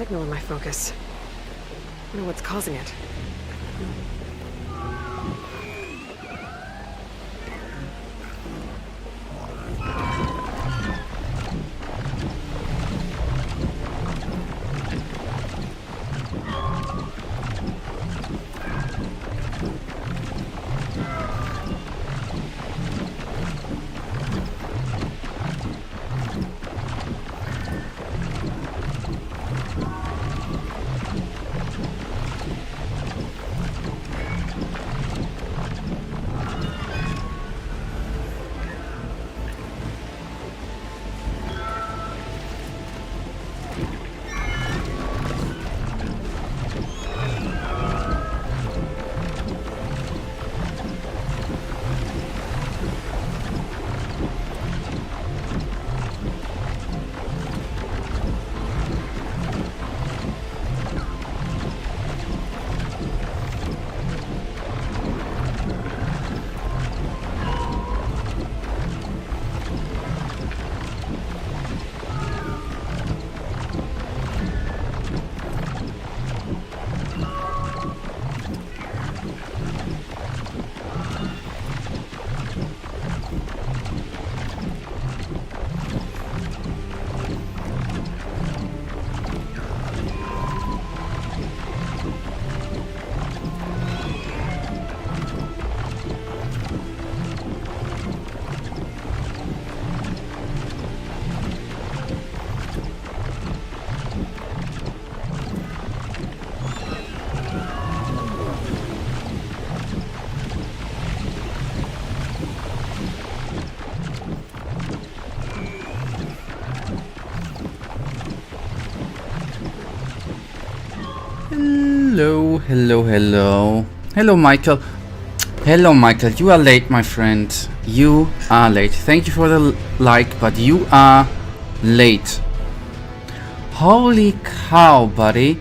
signal in my focus. Wonder what's causing it. Hello, hello, hello. Hello, Michael. Hello, Michael. You are late, my friend. You are late. Thank you for the like, but you are late. Holy cow, buddy.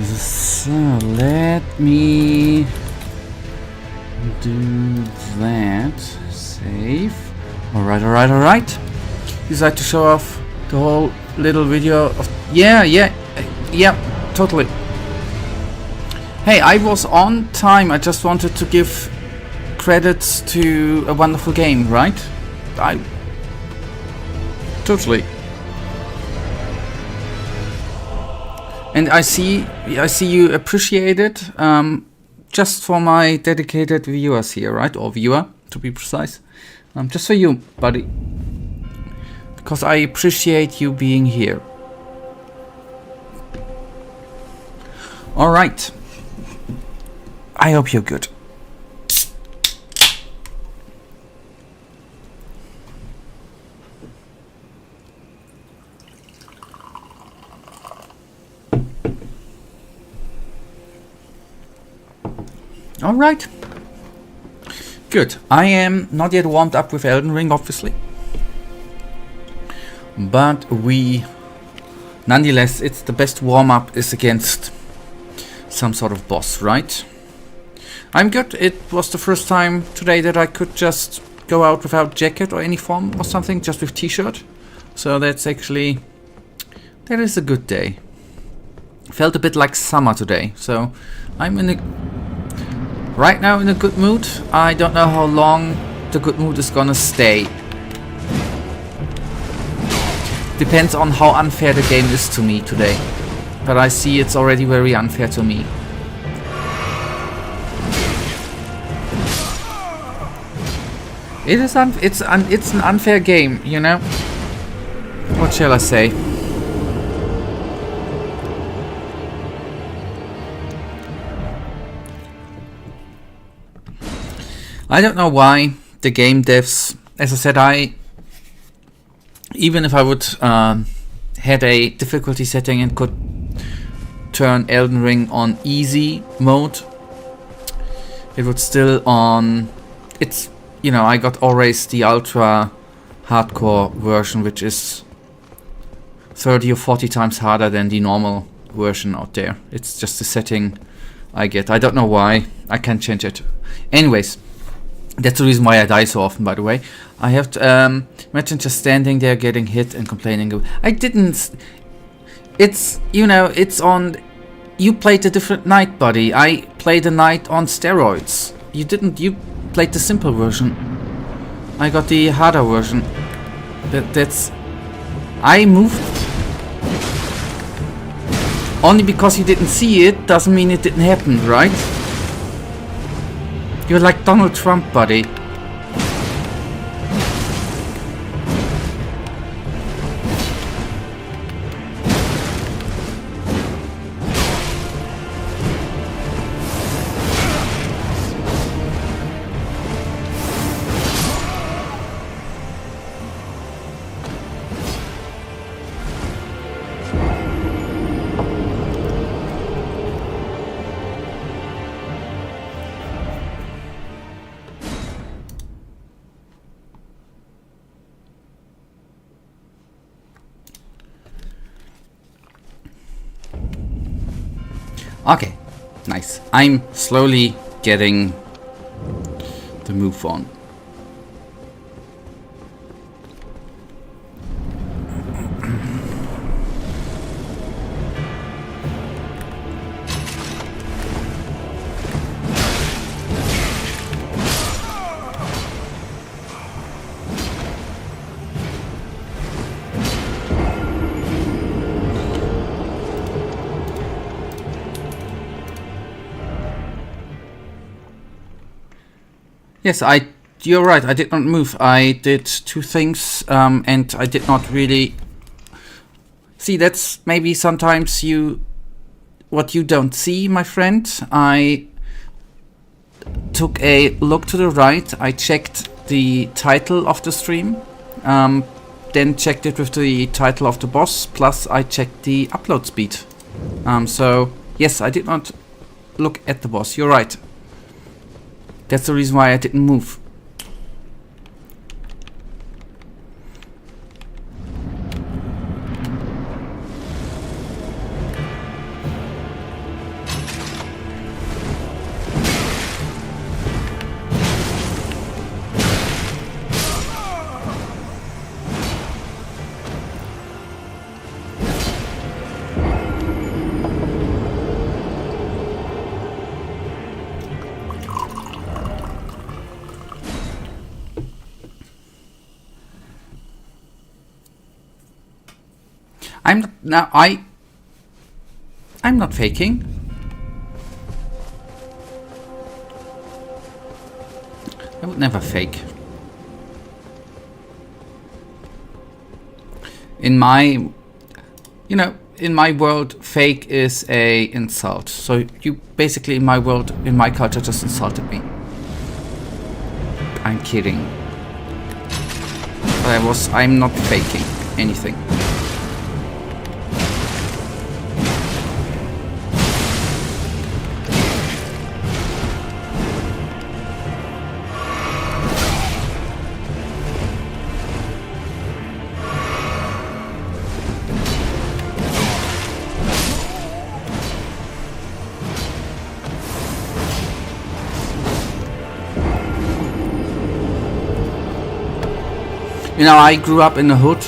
So, let me do that. Save. Alright, alright, alright. Decide to show off the whole little video of... Yeah, totally. Hey, I was on time. I just wanted to give credits to a wonderful game, right? Totally. And I see you appreciate it, just for my dedicated viewers here, right? Or viewer, to be precise. Just for you, buddy. Because I appreciate you being here. Alright. I hope you're good. Alright. Good. I am not yet warmed up with Elden Ring, obviously. But nonetheless, it's the best warm-up is against some sort of boss, right? I'm good. It was the first time today that I could just go out without jacket or any form or something, just with t-shirt. So that is a good day. Felt a bit like summer today, so I'm right now in a good mood. I don't know how long the good mood is gonna stay. Depends on how unfair the game is to me today. But I see it's already very unfair to me. It's an unfair game, you know? What shall I say? I don't know why the game devs, as I said, even if I would had a difficulty setting and could turn Elden Ring on easy mode, it would still I got always the ultra hardcore version, which is 30 or 40 times harder than the normal version out there. It's just the setting I get. I don't know why. I can't change it. Anyways, that's the reason why I die so often, by the way. I have to, Imagine just standing there getting hit and complaining. I didn't. It's, you know, it's on. You played a different knight, buddy. I played a knight on steroids. You didn't. You played the simple version. I got the harder version. That's. I moved. Only because you didn't see it doesn't mean it didn't happen, right? You're like Donald Trump, buddy. Okay, nice. I'm slowly getting the move on. Yes, you're right, I did not move. I did two things, and I did not really... See, that's maybe sometimes what you don't see, my friend. I took a look to the right, I checked the title of the stream, then checked it with the title of the boss, plus I checked the upload speed. So, yes, I did not look at the boss, you're right. That's the reason why I didn't move. I'm not faking. I would never fake. In my world, fake is a insult. So you basically, in my world, in my culture, just insulted me. I'm kidding. But I'm not faking anything. You know, I grew up in the hood,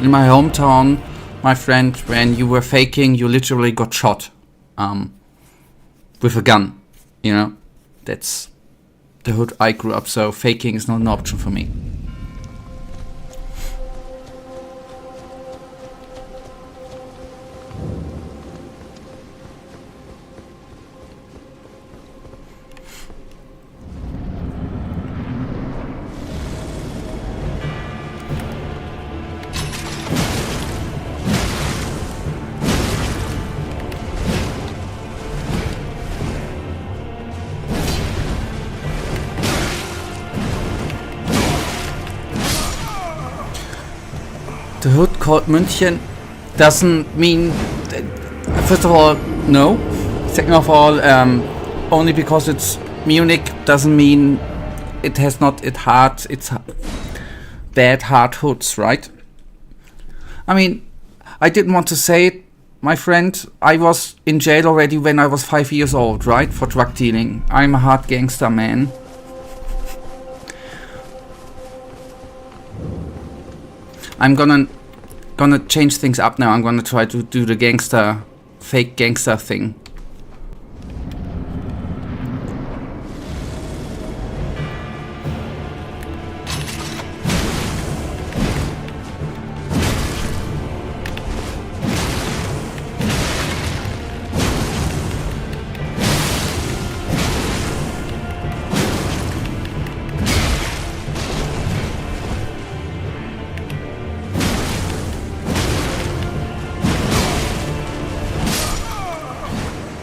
in my hometown, my friend. When you were faking, you literally got shot with a gun. You know, that's the hood I grew up, so faking is not an option for me. The hood called München doesn't mean, first of all, no. Second of all, only because it's Munich doesn't mean it has not it's bad hard hoods, right? I mean, I didn't want to say it, my friend. I was in jail already when I was 5 years old, right? For drug dealing. I'm a hard gangster, man. I'm gonna change things up now. I'm gonna try to do the fake gangster thing.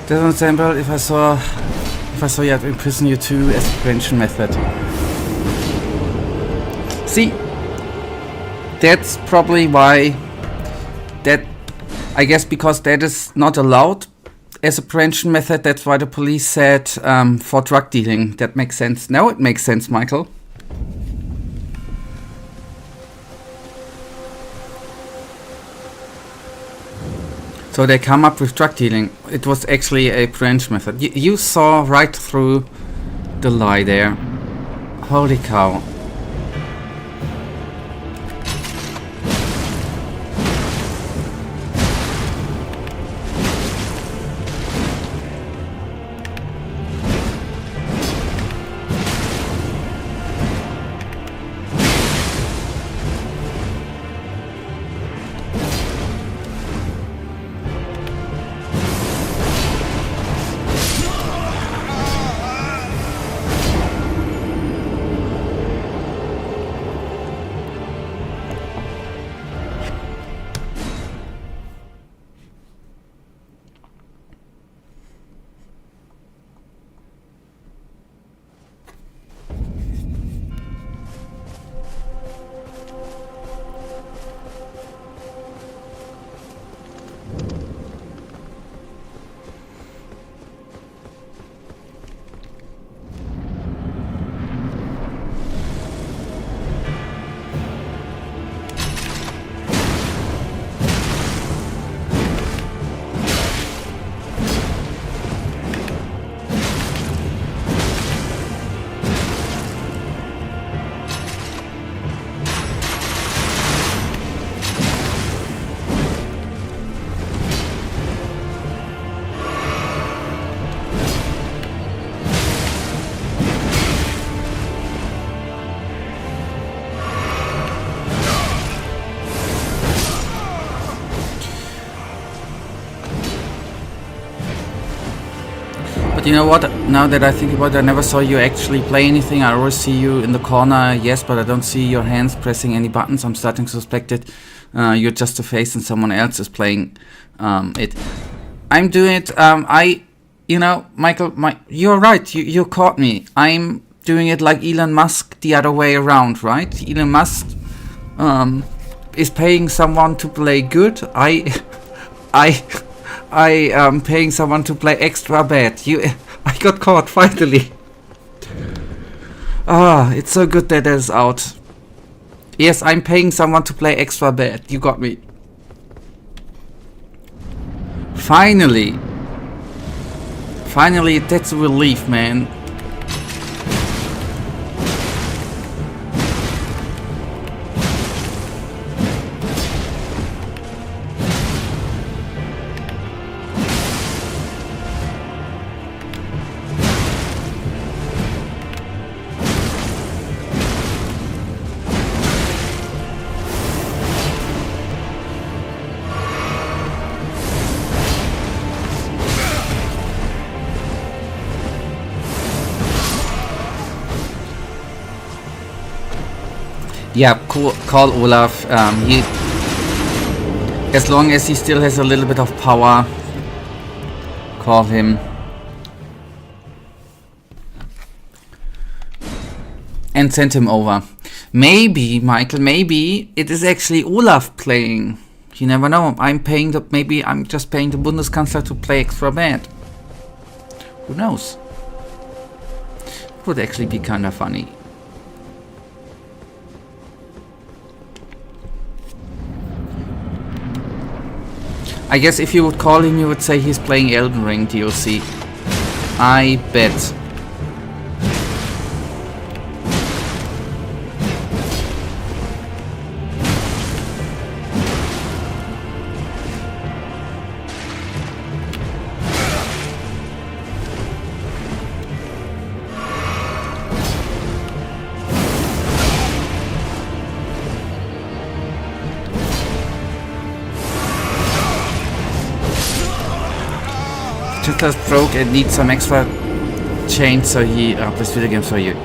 Doesn't resemble if I saw you imprison you too as a prevention method. See, that's probably why I guess because that is not allowed as a prevention method, that's why the police said for drug dealing. That makes sense. Now it makes sense, Michael. So they come up with drug dealing. It was actually a prevention method. You saw right through the lie there. Holy cow. You know what, now that I think about it, I never saw you actually play anything. I always see you in the corner, yes, but I don't see your hands pressing any buttons. I'm starting to suspect it. You're just a face and someone else is playing it. I'm doing it, you know, Michael, you're right, you caught me. I'm doing it like Elon Musk the other way around, right? Elon Musk is paying someone to play good. I am paying someone to play extra bad. I got caught finally. It's so good that it's out. Yes, I'm paying someone to play extra bad. You got me. Finally, that's a relief, man. Yeah, cool. Call Olaf. As long as he still has a little bit of power, call him. And send him over. Maybe, Michael, maybe it is actually Olaf playing. You never know. Maybe I'm just paying the Bundeskanzler to play extra bad. Who knows? It would actually be kinda funny. I guess if you would call him, you would say he's playing Elden Ring DLC. I bet. handler's broke and needs some extra change, so he plays video games for you.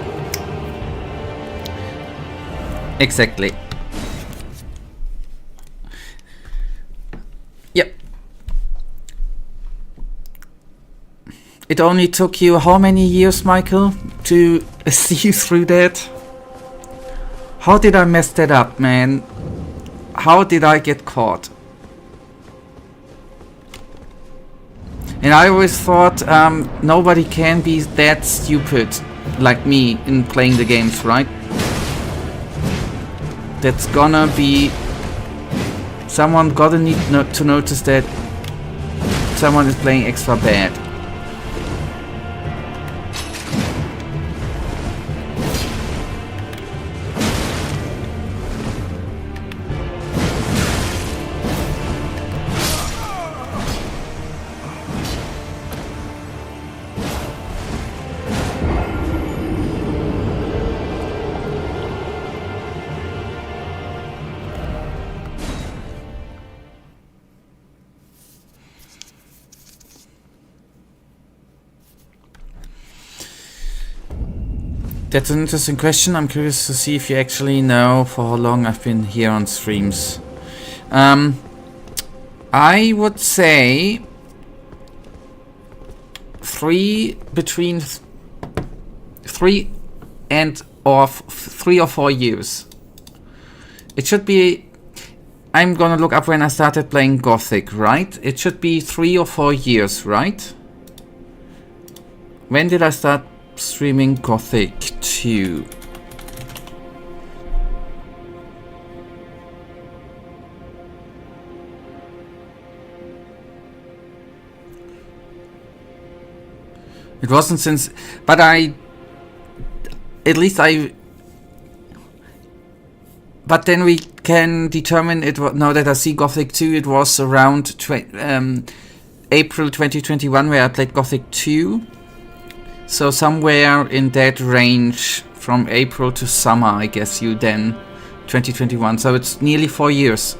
Exactly. Yep. It only took you how many years, Michael, to see through that? How did I mess that up, man? How did I get caught? And I always thought nobody can be that stupid like me in playing the games, right? That's gonna be... Someone gotta need to notice that someone is playing extra bad. That's an interesting question. I'm curious to see if you actually know for how long I've been here on streams. I would say between 3 or 4 years. It should be... I'm gonna look up when I started playing Gothic, right? It should be 3 or 4 years, right? When did I start streaming Gothic 2? It wasn't since, but but then we can determine it. Now that I see Gothic 2, it was around April 2021 where I played Gothic 2. So somewhere in that range from April to summer, I guess you then 2021. So it's nearly 4 years.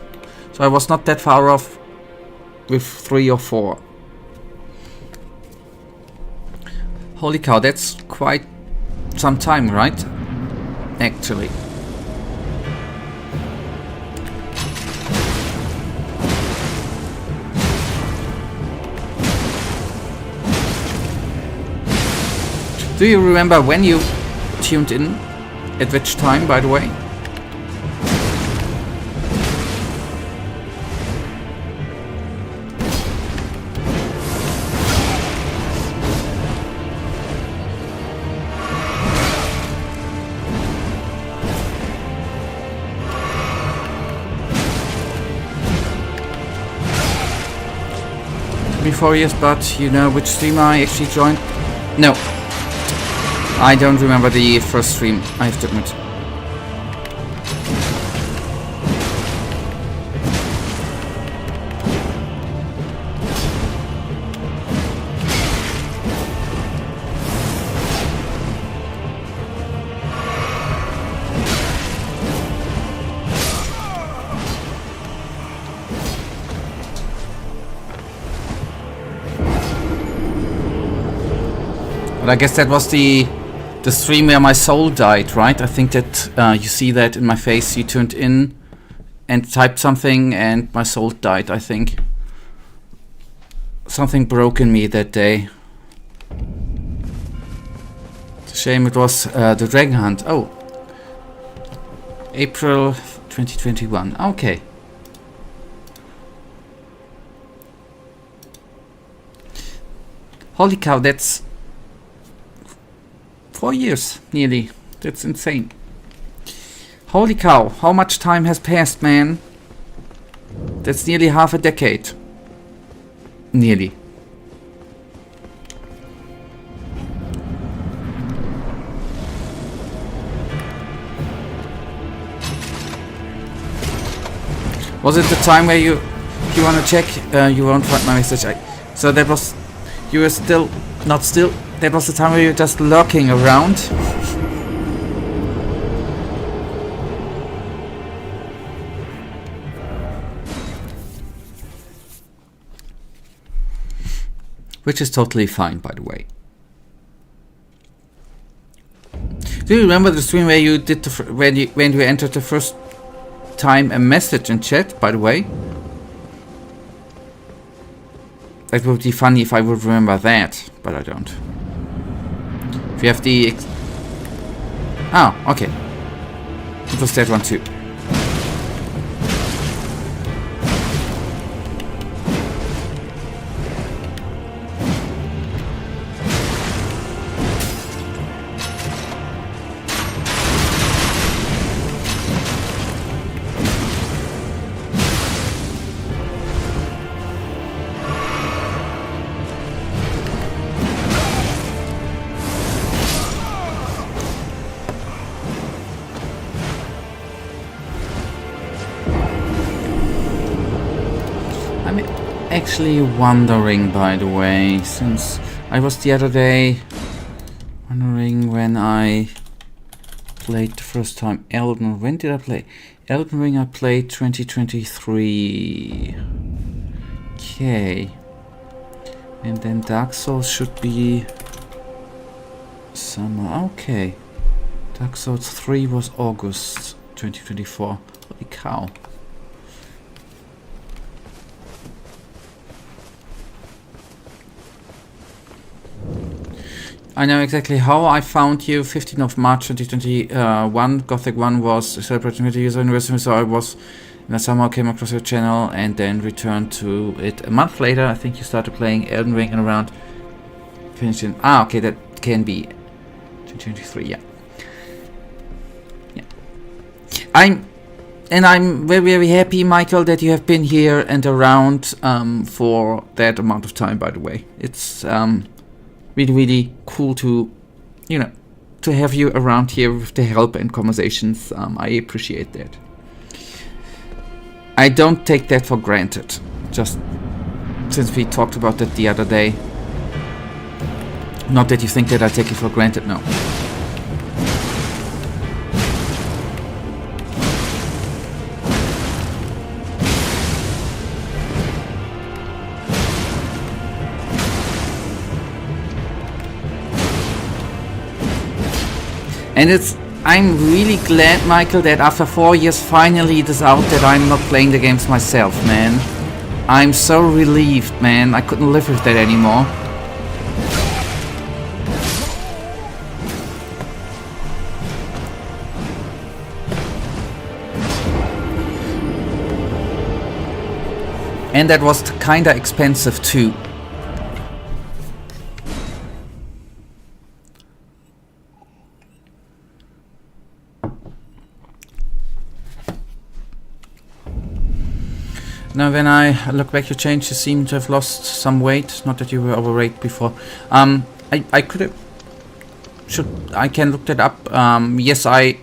So I was not that far off with 3 or 4. Holy cow, that's quite some time, right? Actually. Do you remember when you tuned in? At which time, by the way? Before years, but you know which stream I actually joined? No. I don't remember the first stream, I have to admit. But I guess that was the stream where my soul died, right? I think that you see that in my face. You tuned in and typed something and my soul died, I think. Something broke in me that day. It's a shame it was the Dragon Hunt. Oh. April 2021. Okay. Holy cow, that's 4 years, nearly. That's insane. Holy cow, how much time has passed, man? That's nearly half a decade. Nearly. Was it the time where you wanna check? You won't find my message. So that was... You were still... Not still... That was the time where you were just lurking around. which is totally fine, by the way. Do you remember the stream where you did when you entered the first time a message in chat, by the way? That would be funny if I would remember that, but I don't. If you have the... Oh, okay. It was that one too. Actually wondering, by the way, since I was the other day wondering when I played the first time Elden. When did I play Elden Ring? I played 2023. Okay, and then Dark Souls should be summer. Okay, Dark Souls 3 was August 2024. Holy cow. I know exactly how I found you. 15th of March 2021, Gothic 1 was celebrating 20 years anniversary, so I somehow came across your channel and then returned to it a month later. I think you started playing Elden Ring and around finishing. Ah, okay, that can be 2023. Yeah. I'm very, very happy, Michael, that you have been here and around for that amount of time. By the way, it's really, really cool to, to have you around here with the help and conversations. I appreciate that. I don't take that for granted, just since we talked about that the other day. Not that you think that I take it for granted, no. And I'm really glad, Michael, that after 4 years finally it is out that I'm not playing the games myself, man. I'm so relieved, man. I couldn't live with that anymore. And that was kinda expensive too. Now, when I look back, you changed. You seem to have lost some weight. Not that you were overweight before. I could have. I can look that up. Yes, I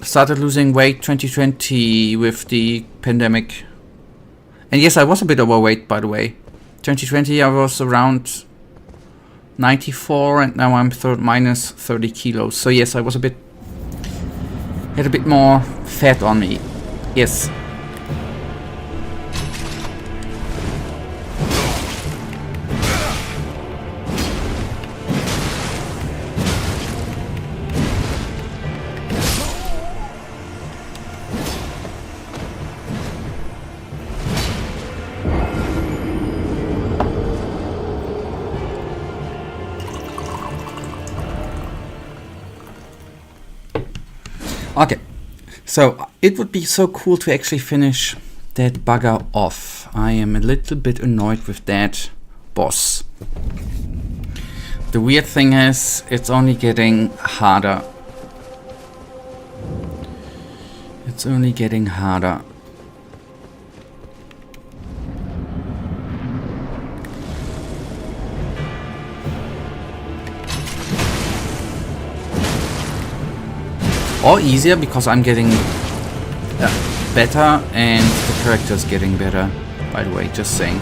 started losing weight 2020 with the pandemic. And yes, I was a bit overweight, by the way. 2020, I was around 94, and now I'm minus 30 kilos. So yes, I was had a bit more fat on me. Yes. Okay, so it would be so cool to actually finish that bugger off. I am a little bit annoyed with that boss. The weird thing is, it's only getting harder. It's only getting harder. Or easier, because I'm getting better and the character's getting better, by the way, just saying.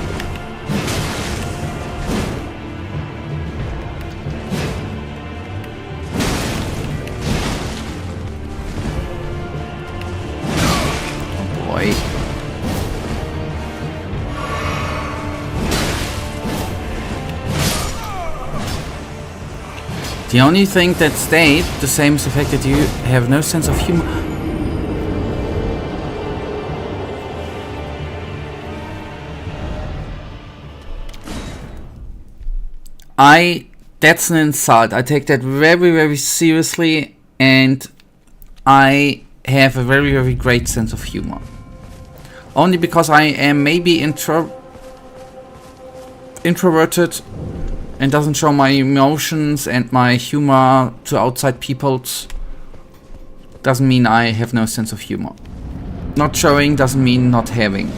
Oh boy. The only thing that stayed the same is the fact that you have no sense of humor. That's an insult. I take that very, very seriously, and I have a very, very great sense of humor. Only because I am maybe introverted and doesn't show my emotions and my humor to outside peoples doesn't mean I have no sense of humor. Not showing doesn't mean not having.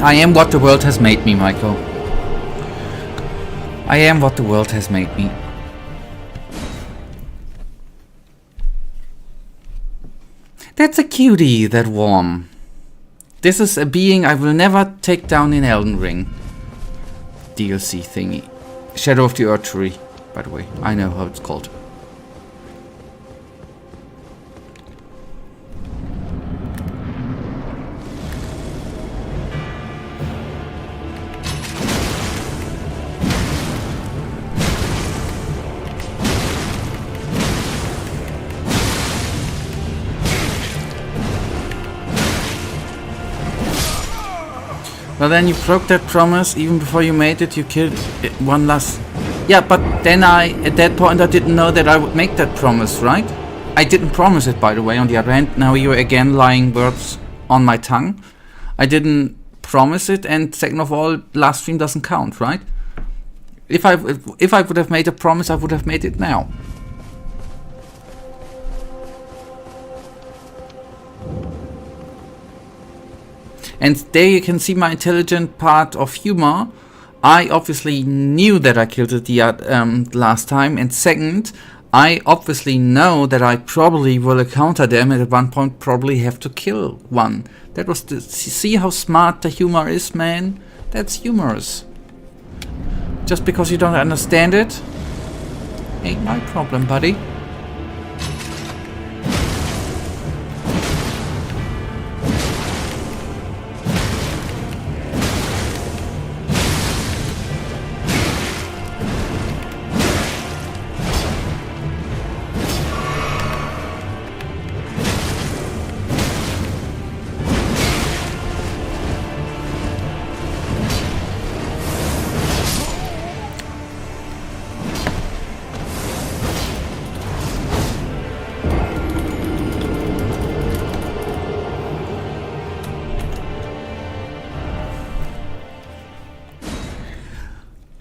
I am what the world has made me, Michael. I am what the world has made me. That's a cutie, that worm. This is a being I will never take down in Elden Ring. DLC thingy. Shadow of the Earth Tree, by the way. I know how it's called. Well, then you broke that promise. Even before you made it, you killed one last... Yeah, but then at that point I didn't know that I would make that promise, right? I didn't promise it, by the way, on the other hand. Now you're again lying words on my tongue. I didn't promise it, and second of all, last stream doesn't count, right? If I would have made a promise, I would have made it now. And there you can see my intelligent part of humor. I obviously knew that I killed it the last time, and second, I obviously know that I probably will encounter them and at one point probably have to kill one. That was the... See how smart the humor is, man? That's humorous. Just because you don't understand it, ain't my problem, buddy.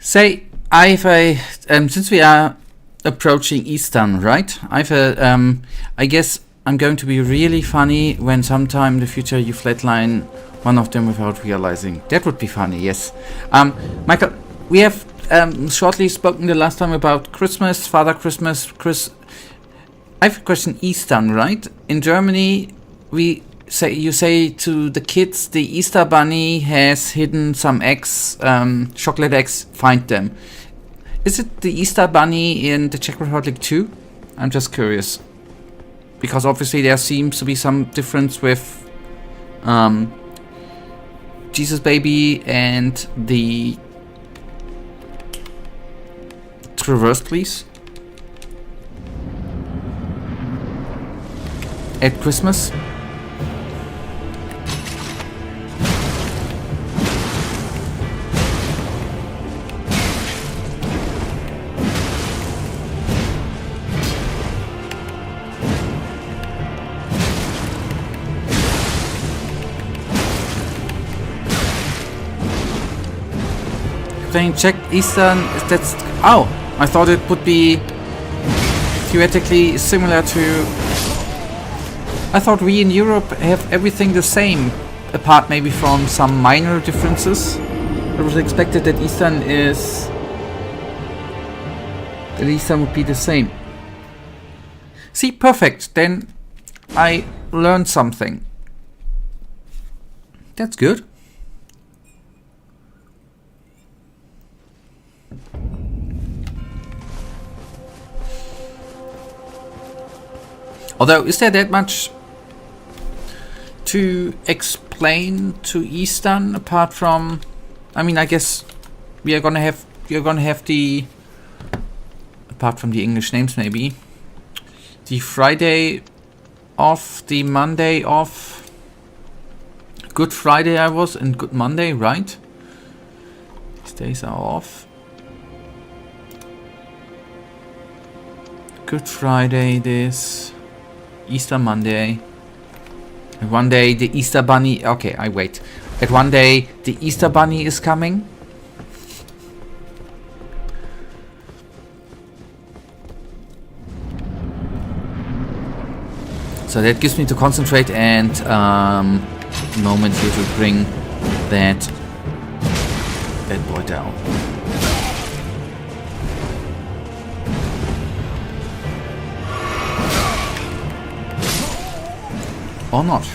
Say, I've a since we are approaching Eastern, right? I guess I'm going to be really funny when sometime in the future you flatline one of them without realizing. That would be funny, yes. Michael, we have shortly spoken the last time about Christmas, Father Christmas, I have a question. Eastern, right? In Germany, you say to the kids, the Easter Bunny has hidden some eggs, chocolate eggs, find them. Is it the Easter Bunny in the Czech Republic too? I'm just curious. Because obviously there seems to be some difference with Jesus Baby and the... Reverse, please. At Christmas. Playing Czech Eastern, that's... Oh! I thought it would be theoretically similar to... I thought we in Europe have everything the same, apart maybe from some minor differences was expected that Eastern would be the same. See, perfect. Then I learned something. That's good. Although, is there that much to explain to Eastern apart from? I mean, I guess you're gonna have the, apart from the English names, maybe the Friday off, the Monday off. Good Friday I was, and Good Monday, right? These days are off. Good Friday, this Easter Monday. And one day the Easter Bunny. Okay, I wait. And one day the Easter Bunny is coming. So that gives me to concentrate and moment here to bring that boy down. Or not.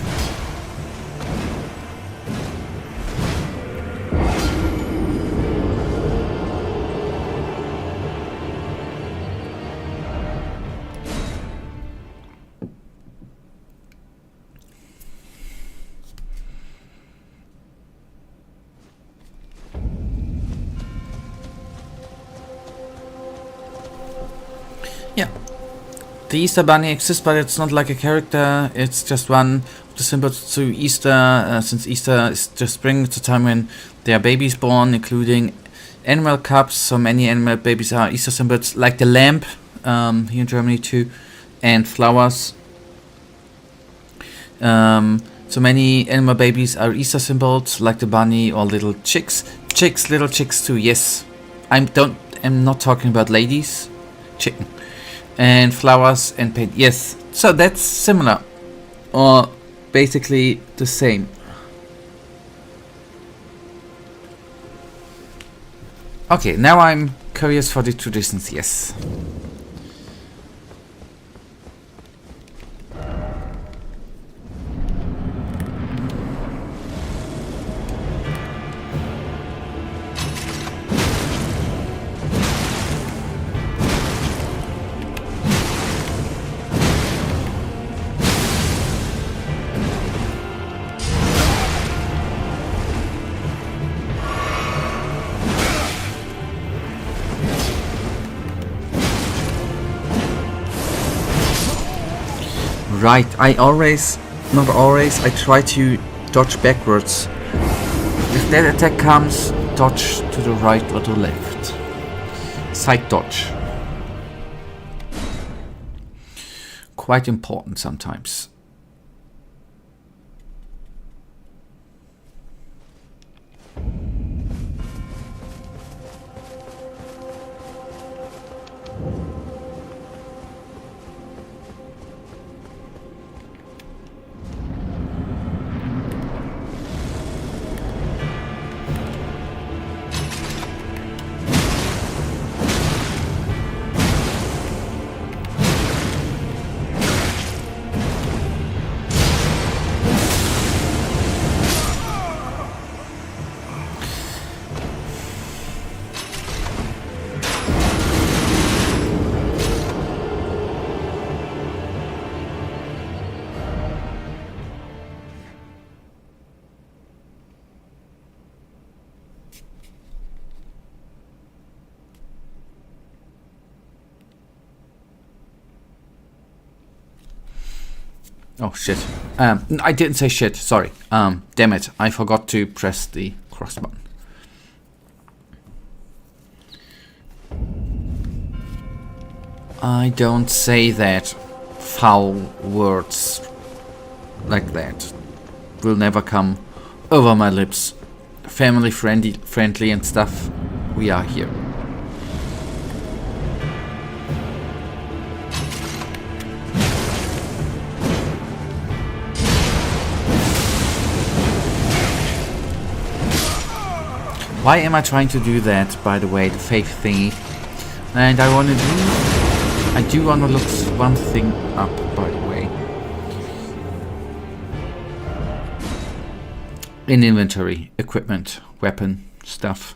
Yeah. The Easter Bunny exists, but it's not like a character. It's just one of the symbols to Easter. Since Easter is just spring, it's a time when there are babies born, including animal cubs. So many animal babies are Easter symbols, like the lamb here in Germany too, and flowers. So many animal babies are Easter symbols, like the bunny or little chicks. Little chicks too. Yes, I'm not talking about ladies. Chicken. And flowers and paint. Yes, so that's similar, or basically the same. Okay, now I'm curious for the traditions. Yes. Right, I try to dodge backwards. If that attack comes, dodge to the right or to the left. Side dodge. Quite important sometimes. Oh shit. I didn't say shit, sorry. Damn it, I forgot to press the cross button. I don't say that. Foul words like that will never come over my lips. Family friendly and stuff. We are here. Why am I trying to do that, by the way, the faith thingy? And I do want to look one thing up, by the way. In inventory, equipment, weapon, stuff.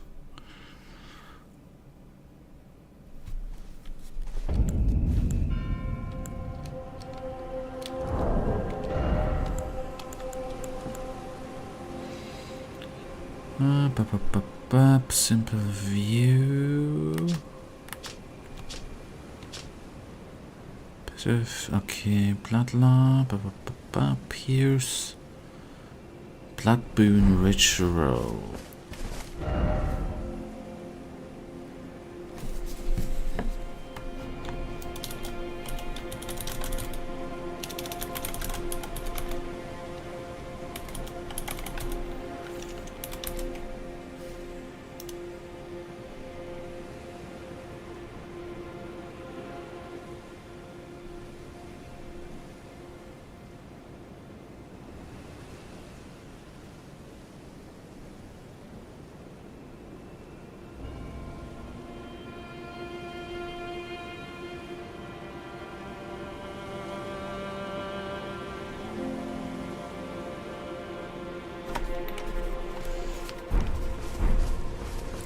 Simple view. Okay, Bloodlaw, Pierce, Blood Boon Ritual.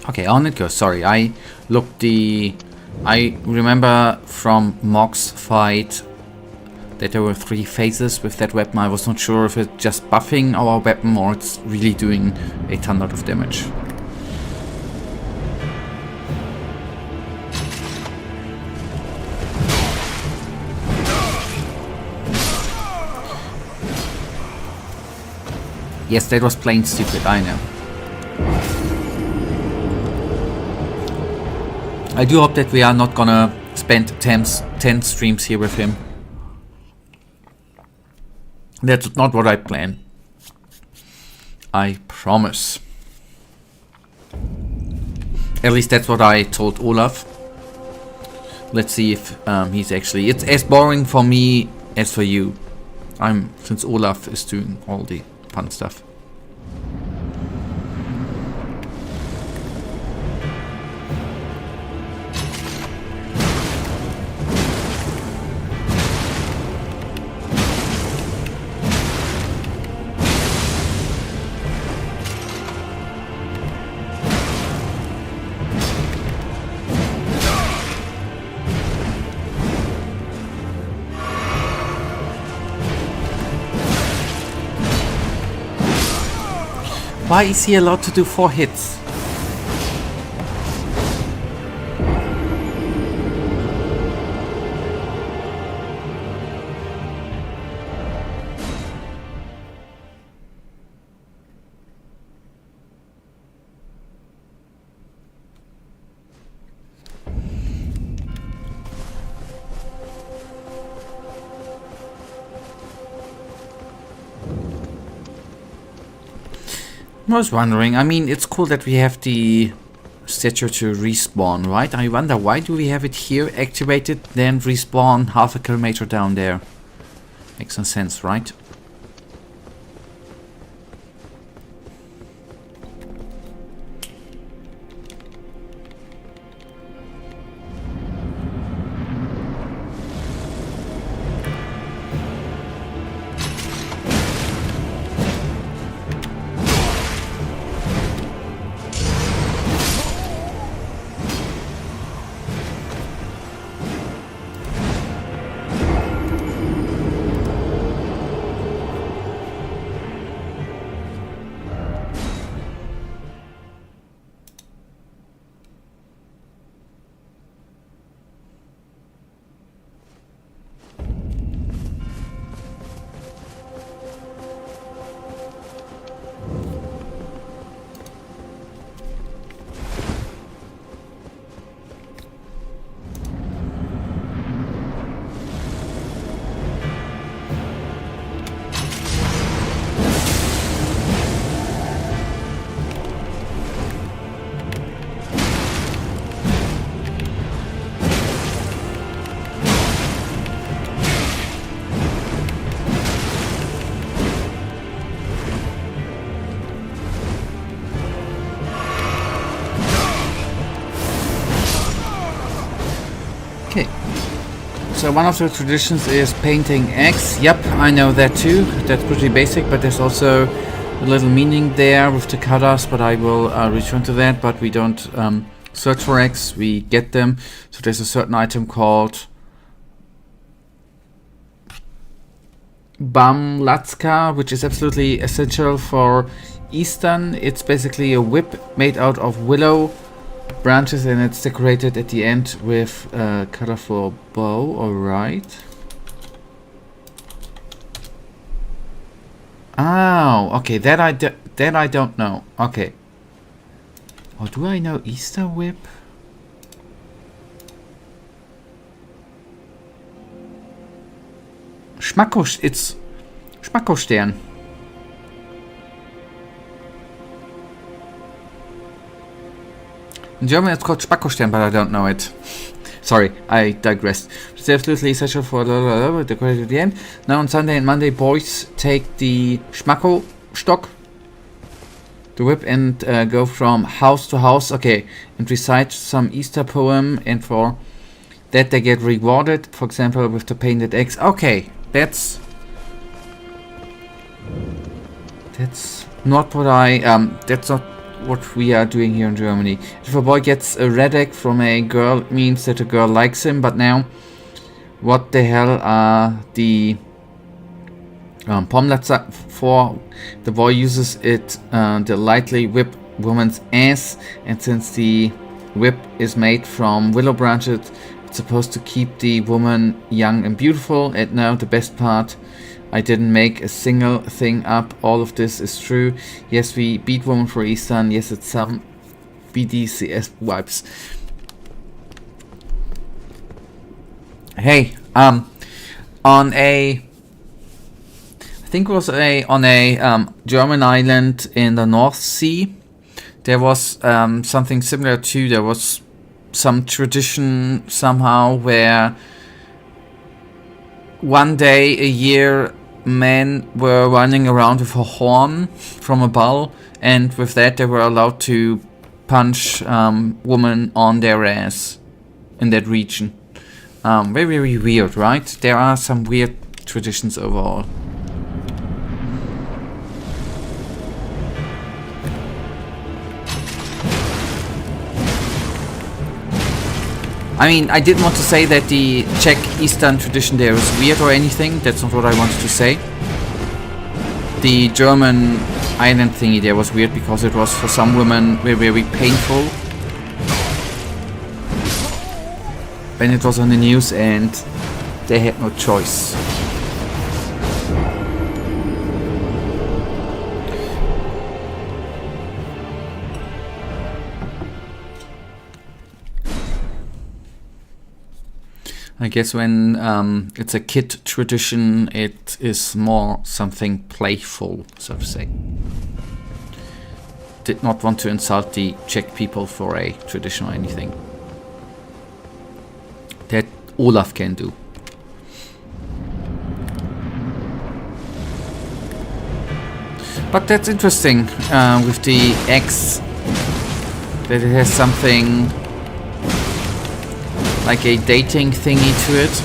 Okay, on it goes. Sorry, I remember from Mog's fight that there were 3 phases with that weapon. I was not sure if it's just buffing our weapon or it's really doing a ton of damage. Yes, that was plain stupid, I know. I do hope that we are not gonna spend 10 streams here with him. That's not what I plan. I promise. At least that's what I told Olaf. Let's see if he's actually... It's as boring for me as for you. Since Olaf is doing all the fun stuff. Why is he allowed to do 4 hits? I was wondering, I mean, it's cool that we have the statue to respawn, right? I wonder, why do we have it here activated, then respawn half a kilometer down there? Makes no sense, right? one of the traditions is painting eggs. Yep, I know that too. That's pretty basic, but there's also a little meaning there with the colors, but I will return to that. But we don't search for eggs, we get them. So there's a certain item called Bamlatska, which is absolutely essential for Eastern. It's basically a whip made out of willow branches, and it's decorated at the end with a colorful bow. Alright. Oh, okay, that I don't know. Okay. Or do I know Easter whip? It's Schmackostern. In German it's called Spackostern, but I don't know it. Sorry, I digressed. It's absolutely essential for the decorated at the end. Now on Sunday and Monday, boys take the Schmacko stock, the whip, and go from house to house. Okay, and recite some Easter poem, and for that they get rewarded. For example, with the painted eggs. Okay, that's not what I that's not what we are doing here in Germany. If a boy gets a red egg from a girl, it means that a girl likes him. But now, what the hell are the Pomlatz for? The boy uses it to lightly whip woman's ass, and since the whip is made from willow branches, it's supposed to keep the woman young and beautiful. And now the best part, I didn't make a single thing up. All of this is true. Yes, we beat women for Easter, and yes, it's some BDCS vibes. Hey, on a, I think it was on a German island in the North Sea, there was something similar to, there was some tradition somehow where one day a year men were running around with a horn from a bowl, and with that they were allowed to punch women on their ass in that region. Very, very weird, right? There are some weird traditions overall. I mean, I didn't want to say that the Czech Eastern tradition there is weird or anything. That's not what I wanted to say. The German island thingy there was weird because it was for some women very, very painful when it was on the news and they had no choice. I guess when it's a kid tradition, it is more something playful, so to say. Did not want to insult the Czech people for a tradition or anything. That Olaf can do. But that's interesting with the X, that it has something like a dating thingy to it.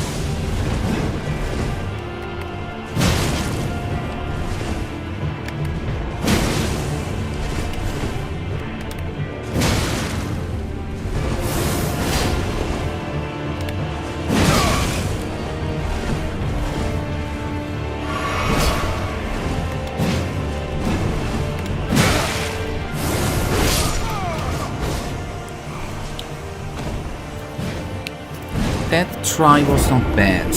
That try was not bad.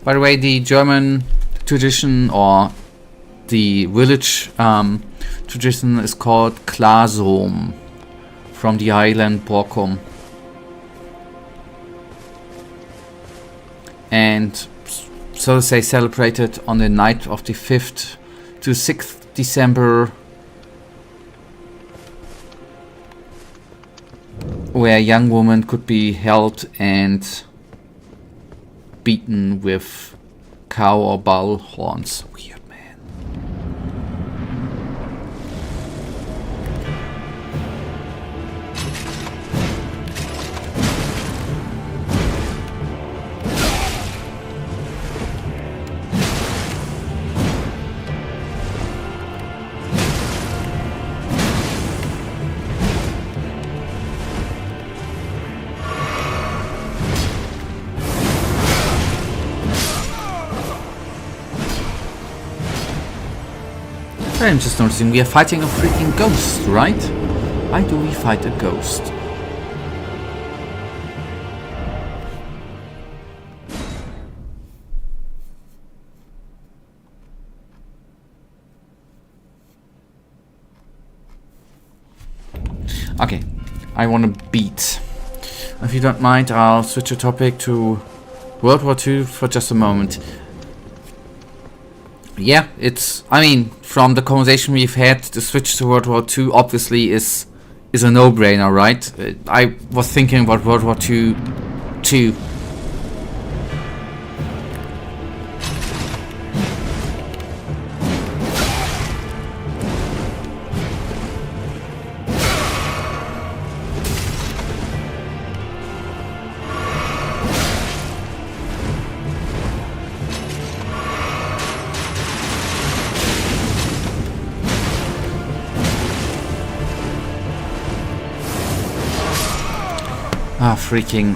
By the way, the German tradition, or the village tradition, is called Klasom, from the island Borkum. And so to say, celebrated on the night of the 5th to 6th December, where a young woman could be held and beaten with cow or bull horns. Weird, man. I'm just noticing we are fighting a freaking ghost, right? Why do we fight a ghost? Okay, I want to beat. If you don't mind, I'll switch the topic to World War II for just a moment. Yeah, I mean, from the conversation we've had, the switch to World War II obviously is a no-brainer, right? I was thinking about World War II too. Ah, freak me.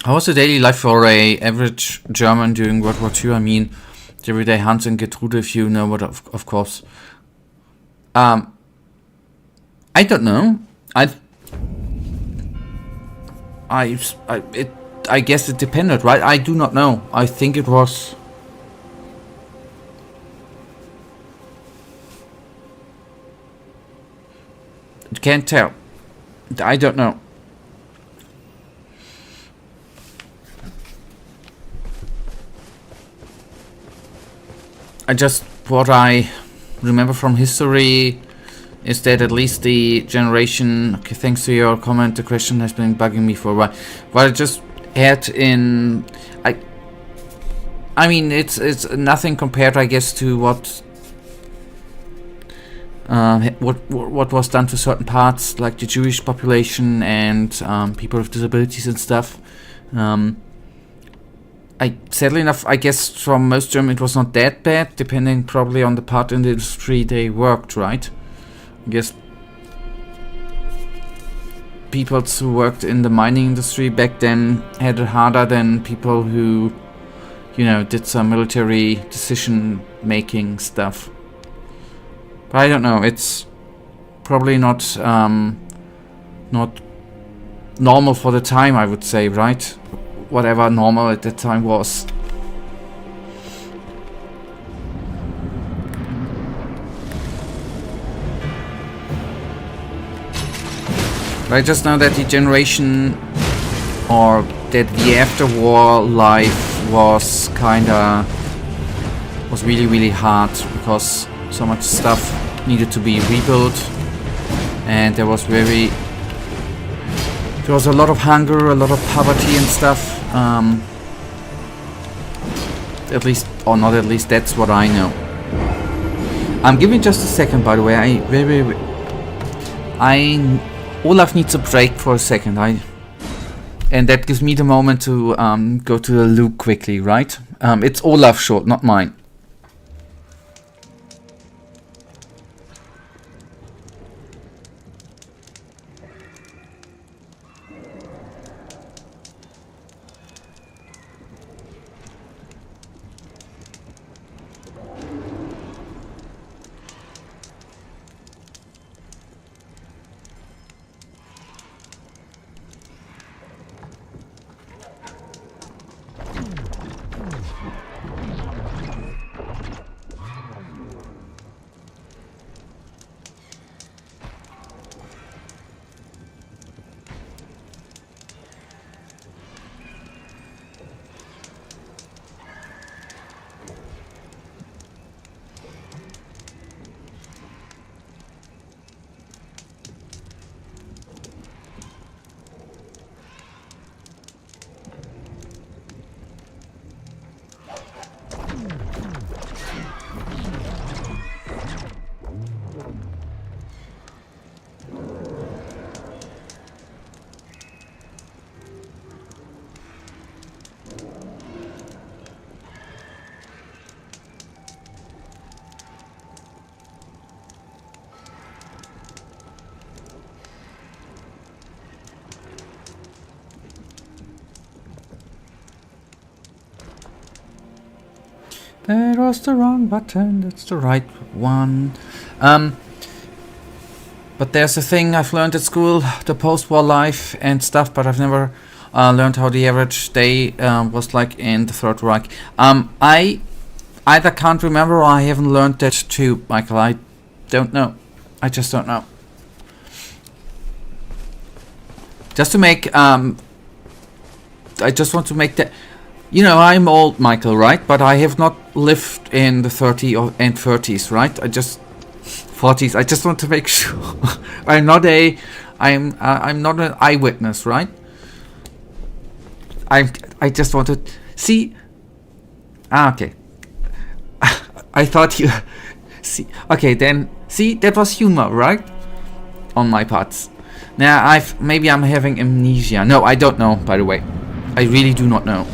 How was the daily life for a average German during World War II? I mean, the everyday Hans and Gertrude, if you know what, of course. I don't know. I guess it depended, right? I do not know. I think it was... Can't tell. I don't know. What I remember from history is that at least the generation... Okay, thanks to your comment, the question has been bugging me for a while. What I just had in... I mean, it's nothing compared, I guess, to what was done to certain parts, like the Jewish population and people with disabilities and stuff. Sadly enough, I guess from most German it was not that bad, depending probably on the part in the industry they worked, right? I guess people who worked in the mining industry back then had it harder than people who, you know, did some military decision-making stuff. But I don't know, it's probably not normal for the time, I would say, right? Whatever normal at that time was. But I just know that the generation, or that the after-war life was really, really hard, because so much stuff needed to be rebuilt, and there was a lot of hunger, a lot of poverty and stuff. At least, or not at least, that's what I know. Give me just a second, by the way. Olaf needs a break for a second. And that gives me the moment to go to the loop quickly, right? It's Olaf's short, not mine. That was the wrong button. That's the right one. But there's a thing I've learned at school, the post-war life and stuff, but I've never learned how the average day was like in the Third Reich. I either can't remember or I haven't learned that too, Michael. I don't know. I just don't know. Just to make, I just want to make that, you know, I'm old, Michael, right? But I have not lived in the 30s and 30s, right? 40s. I just want to make sure I'm not an eyewitness, right? I just want to see. Okay. I thought you see. Okay, then see, that was humor, right? On my parts. Now maybe I'm having amnesia. No, I don't know, by the way. I really do not know.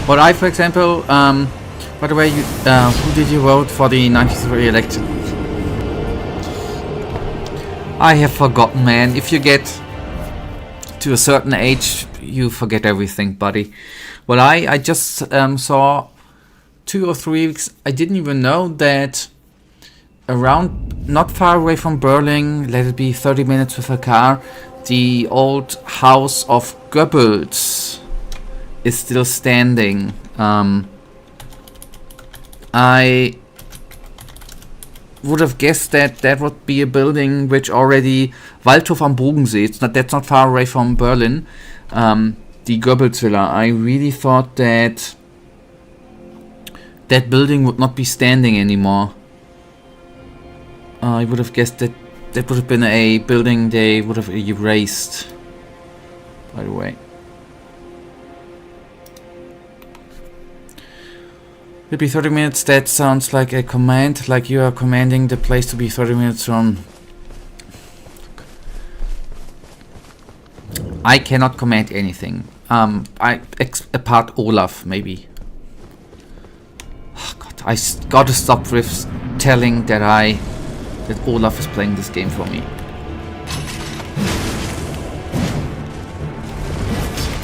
But for example, by the way, who did you vote for the 93 election? I have forgotten, man. If you get to a certain age, you forget everything, buddy. Well, I just saw 2 or 3 weeks. I didn't even know that around, not far away from Berlin, let it be 30 minutes with a car, the old house of Goebbels is still standing. I would have guessed that that would be a building which already Waldhof am Bodensee. That's not far away from Berlin. The Goebbels Villa. I really thought that that building would not be standing anymore. I would have guessed that that would have been a building they would have erased. By the way. It'll be 30 minutes, that sounds like a command, like you are commanding the place to be 30 minutes from. I cannot command anything. Apart Olaf, maybe. Oh God, I gotta stop with telling that Olaf is playing this game for me.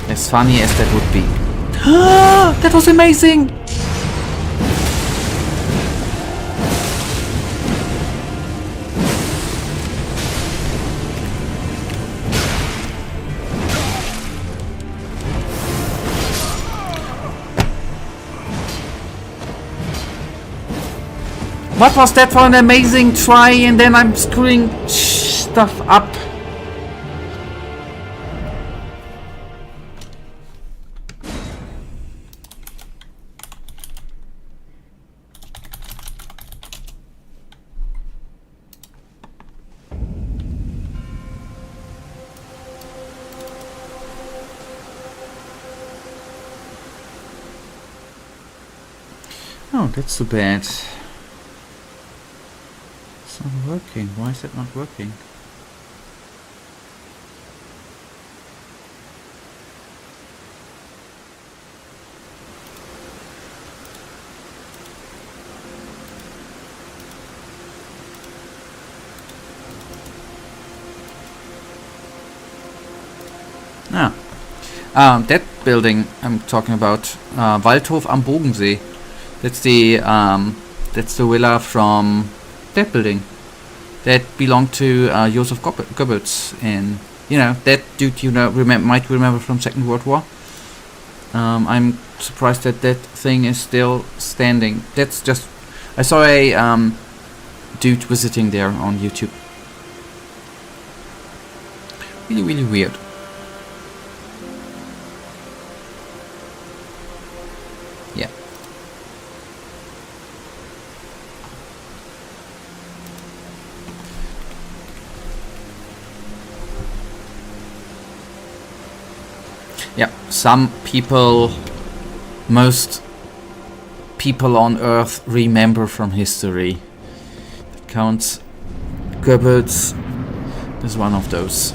As funny as that would be. That was amazing! What was that for an amazing try, and then I'm screwing stuff up. Oh, that's too bad. It's not working. Why is it not working? That building I'm talking about, Waldhof am Bodensee. That's the villa from that building that belonged to Joseph Goebbels, and you know that dude might remember from Second World War. I'm surprised that that thing is still standing. That's just, I saw a dude visiting there on YouTube. Really, really weird. Yeah. Yeah, most people on Earth remember from history. That counts. Goebbels is one of those.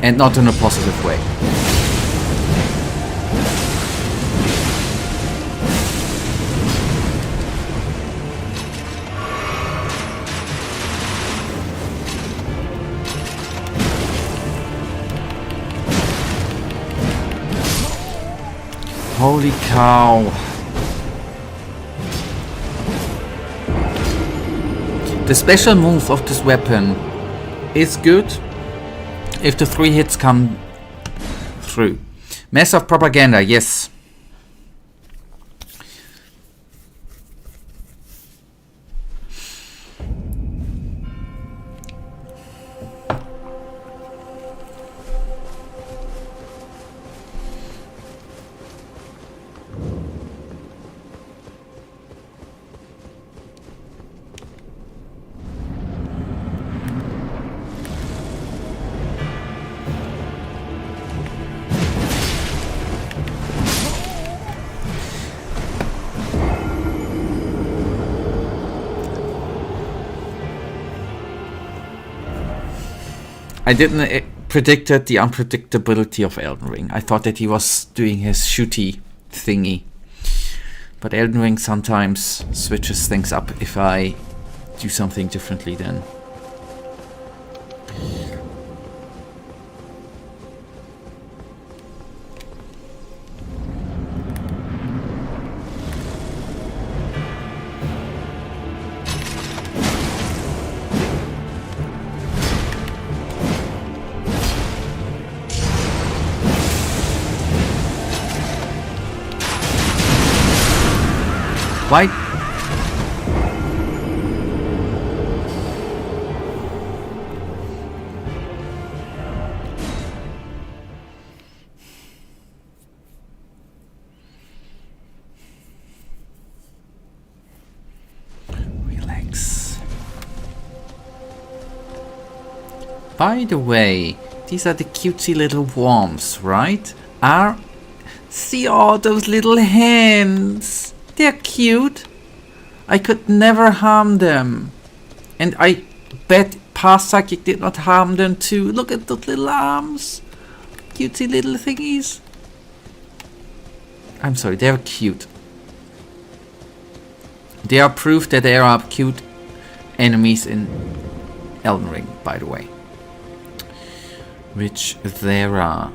And not in a positive way. Holy cow. The special move of this weapon is good if the 3 hits come through. Mess of propaganda, yes. I didn't predicted the unpredictability of Elden Ring. I thought that he was doing his shooty thingy. But Elden Ring sometimes switches things up if I do something differently then. Why? Relax. By the way, these are the cutesy little worms, right? See all those little hands? They're cute. I could never harm them. And I bet past Psychic did not harm them too. Look at those little arms. Cutesy little thingies. I'm sorry, they're cute. They are proof that there are cute enemies in Elden Ring, by the way. Which there are.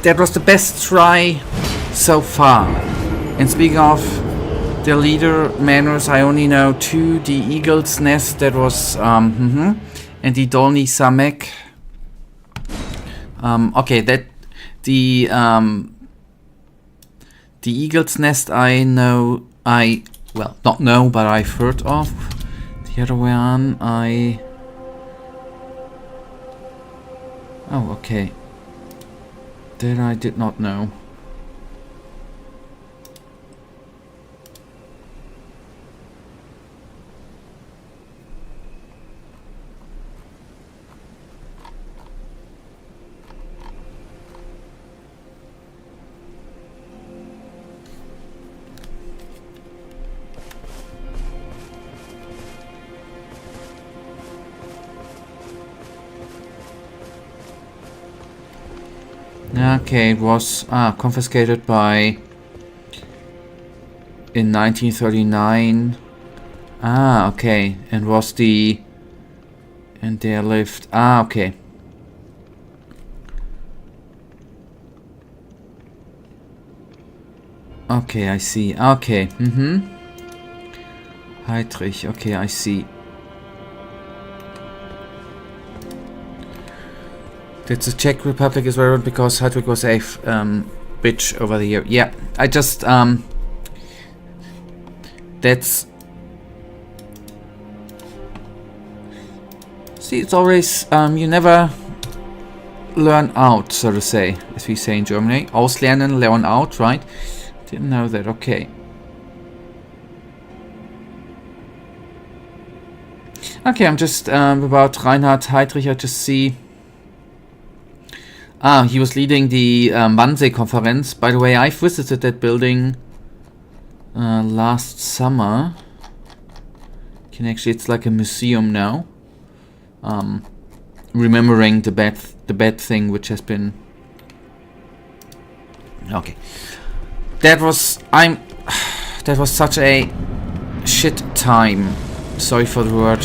That was the best try so far. And speaking of the leader manners, I only know 2. The Eagle's Nest, that was and the Dolny Samek. Okay, that the Eagle's Nest I know, well, not know, but I've heard of. The other one oh, okay. That I did not know. Okay, it was confiscated by in 1939. Okay, and was and there lived. Okay. Okay, I see. Okay, Heydrich, okay, I see. That's the Czech Republic is relevant because Heydrich was a bitch over the year. Yeah, I just, that's... See, it's always, you never learn out, so to say, as we say in Germany. Auslernen, learn out, right? Didn't know that, okay. Okay, I'm just about Reinhard Heydrich, I just see... he was leading the Wannsee-Konferenz. By the way, I visited that building last summer. It's like a museum now. Remembering the bad thing which has been... Okay. That was such a shit time. Sorry for the word.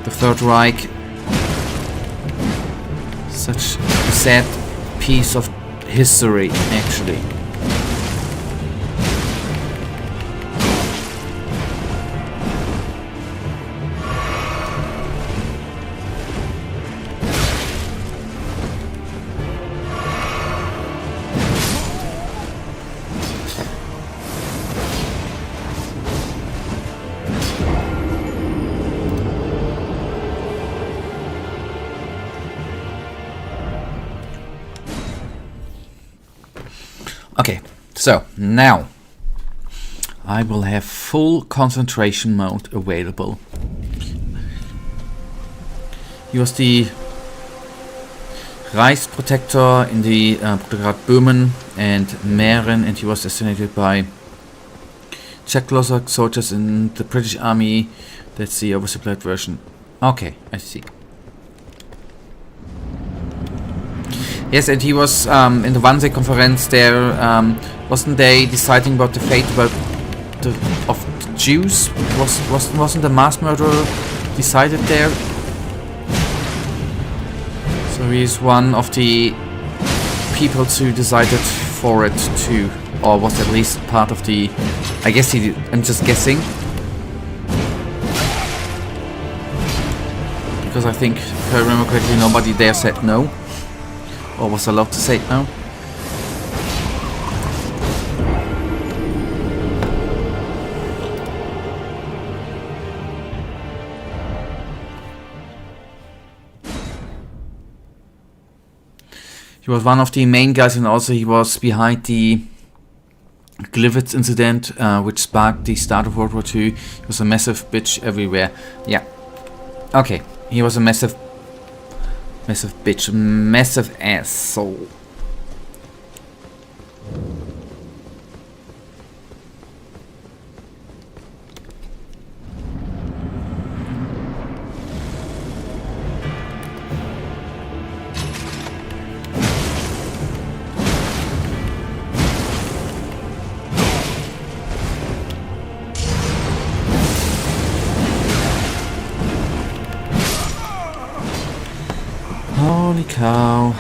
The Third Reich. Such a sad piece of history, actually. Okay, so now I will have full concentration mode available. He was the Reichsprotector in the Protectorate Böhmen and Mähren, and he was assassinated by Czechoslovak soldiers in the British Army. That's the oversimplified version. Okay, I see. Yes, and he was in the Wannsee-Konferenz there. Wasn't they deciding about the fate of the Jews? Wasn't the mass murder decided there? So he's one of the people who decided for it too, or was at least part of the... I guess he did. I'm just guessing. Because I think, if I remember correctly, nobody there said no. Or was allowed to say no? He was one of the main guys, and also he was behind the Glivitz incident, which sparked the start of World War II. He was a massive bitch everywhere. Yeah. Okay. He was a massive bitch, massive asshole. Holy cow.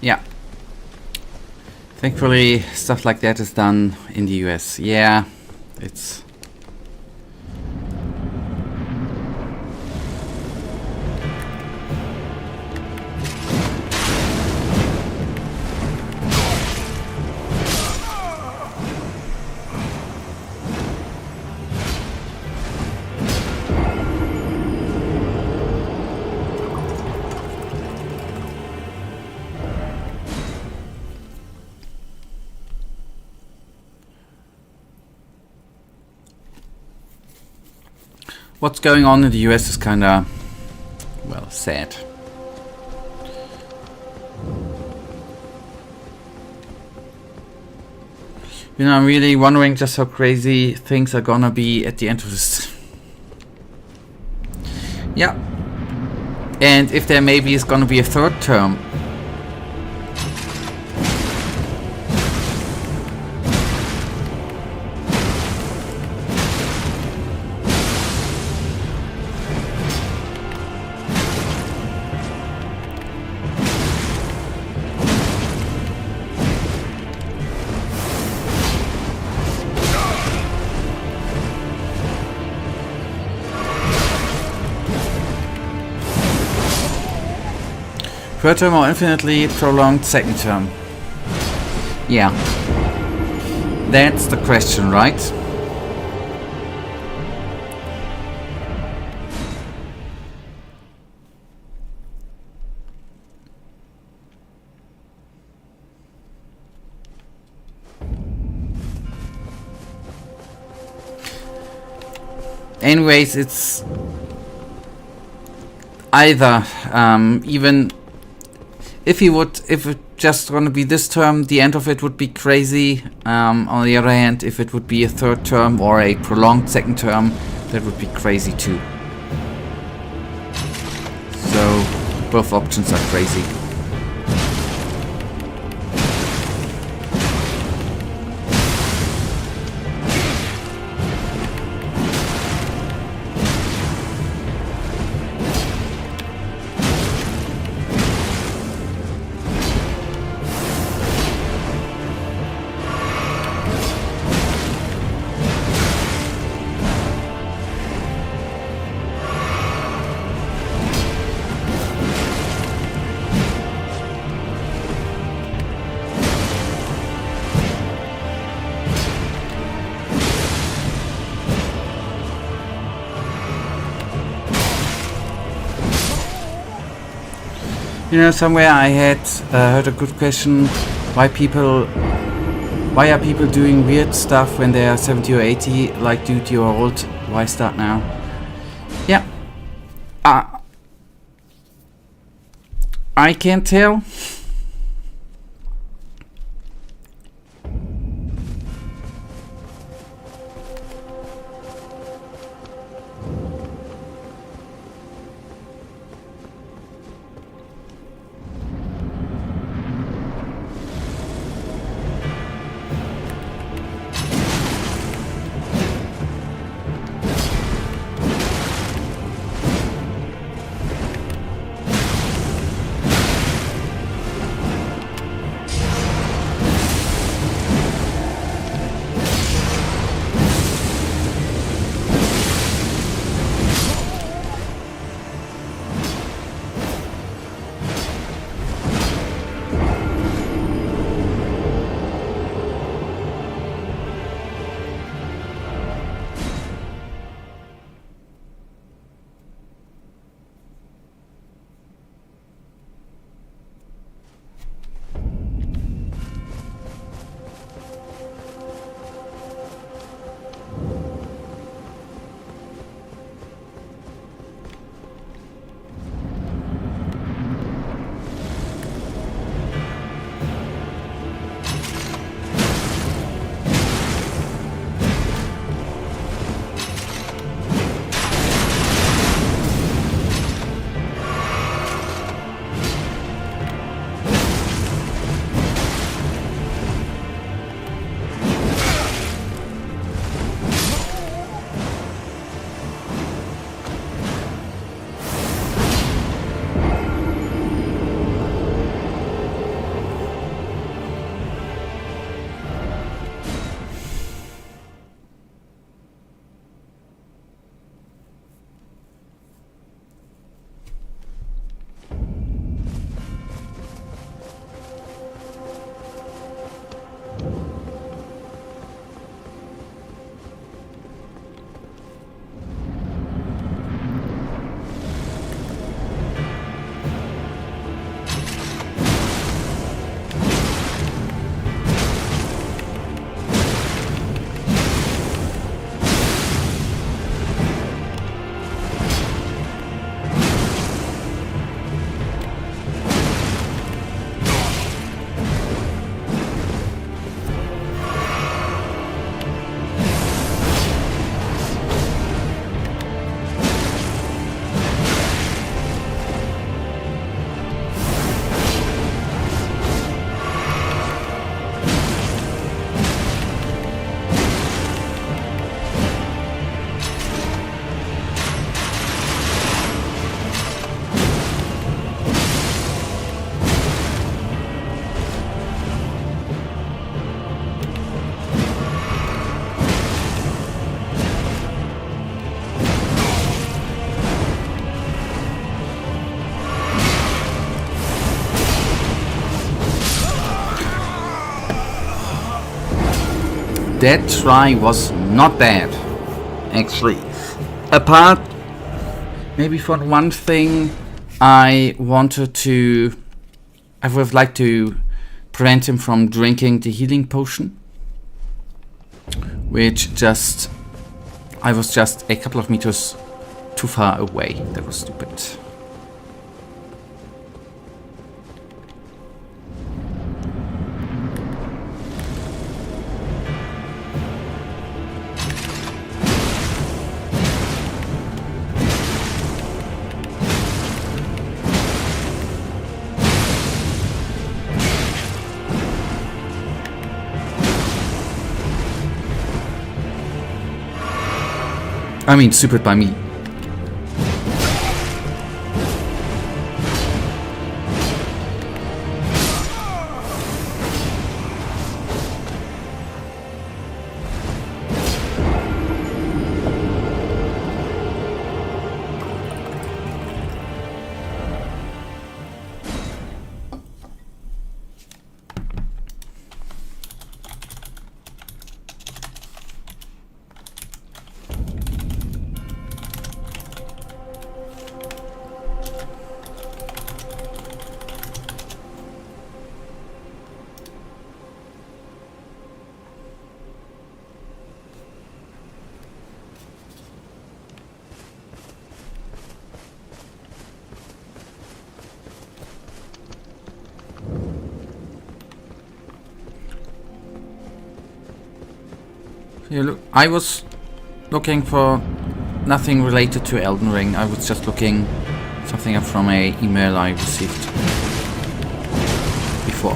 Yeah. Thankfully, stuff like that is done in the US. Yeah, it's... what's going on in the US is kinda, well, sad. You know, I'm really wondering just how crazy things are gonna be at the end of this. Yeah. And if there maybe is gonna be a third term. Third term or infinitely prolonged second term? Yeah. That's the question, right? Anyways, it's either even if it just gonna be this term, the end of it would be crazy. On the other hand, if it would be a third term or a prolonged second term, that would be crazy too. So both options are crazy. You know, somewhere I had heard a good question: why are people doing weird stuff when they are 70 or 80? Like, dude, you're old. Why start now? Yeah, I can't tell. that try was not bad, actually. Apart, maybe from one thing, I would have liked to prevent him from drinking the healing potion, which I was just a couple of meters too far away. That was stupid. I mean, stupid by me. Yeah, look, I was looking for nothing related to Elden Ring. I was just looking something up from a email I received before.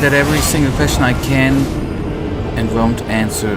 That every single question I can and won't answer.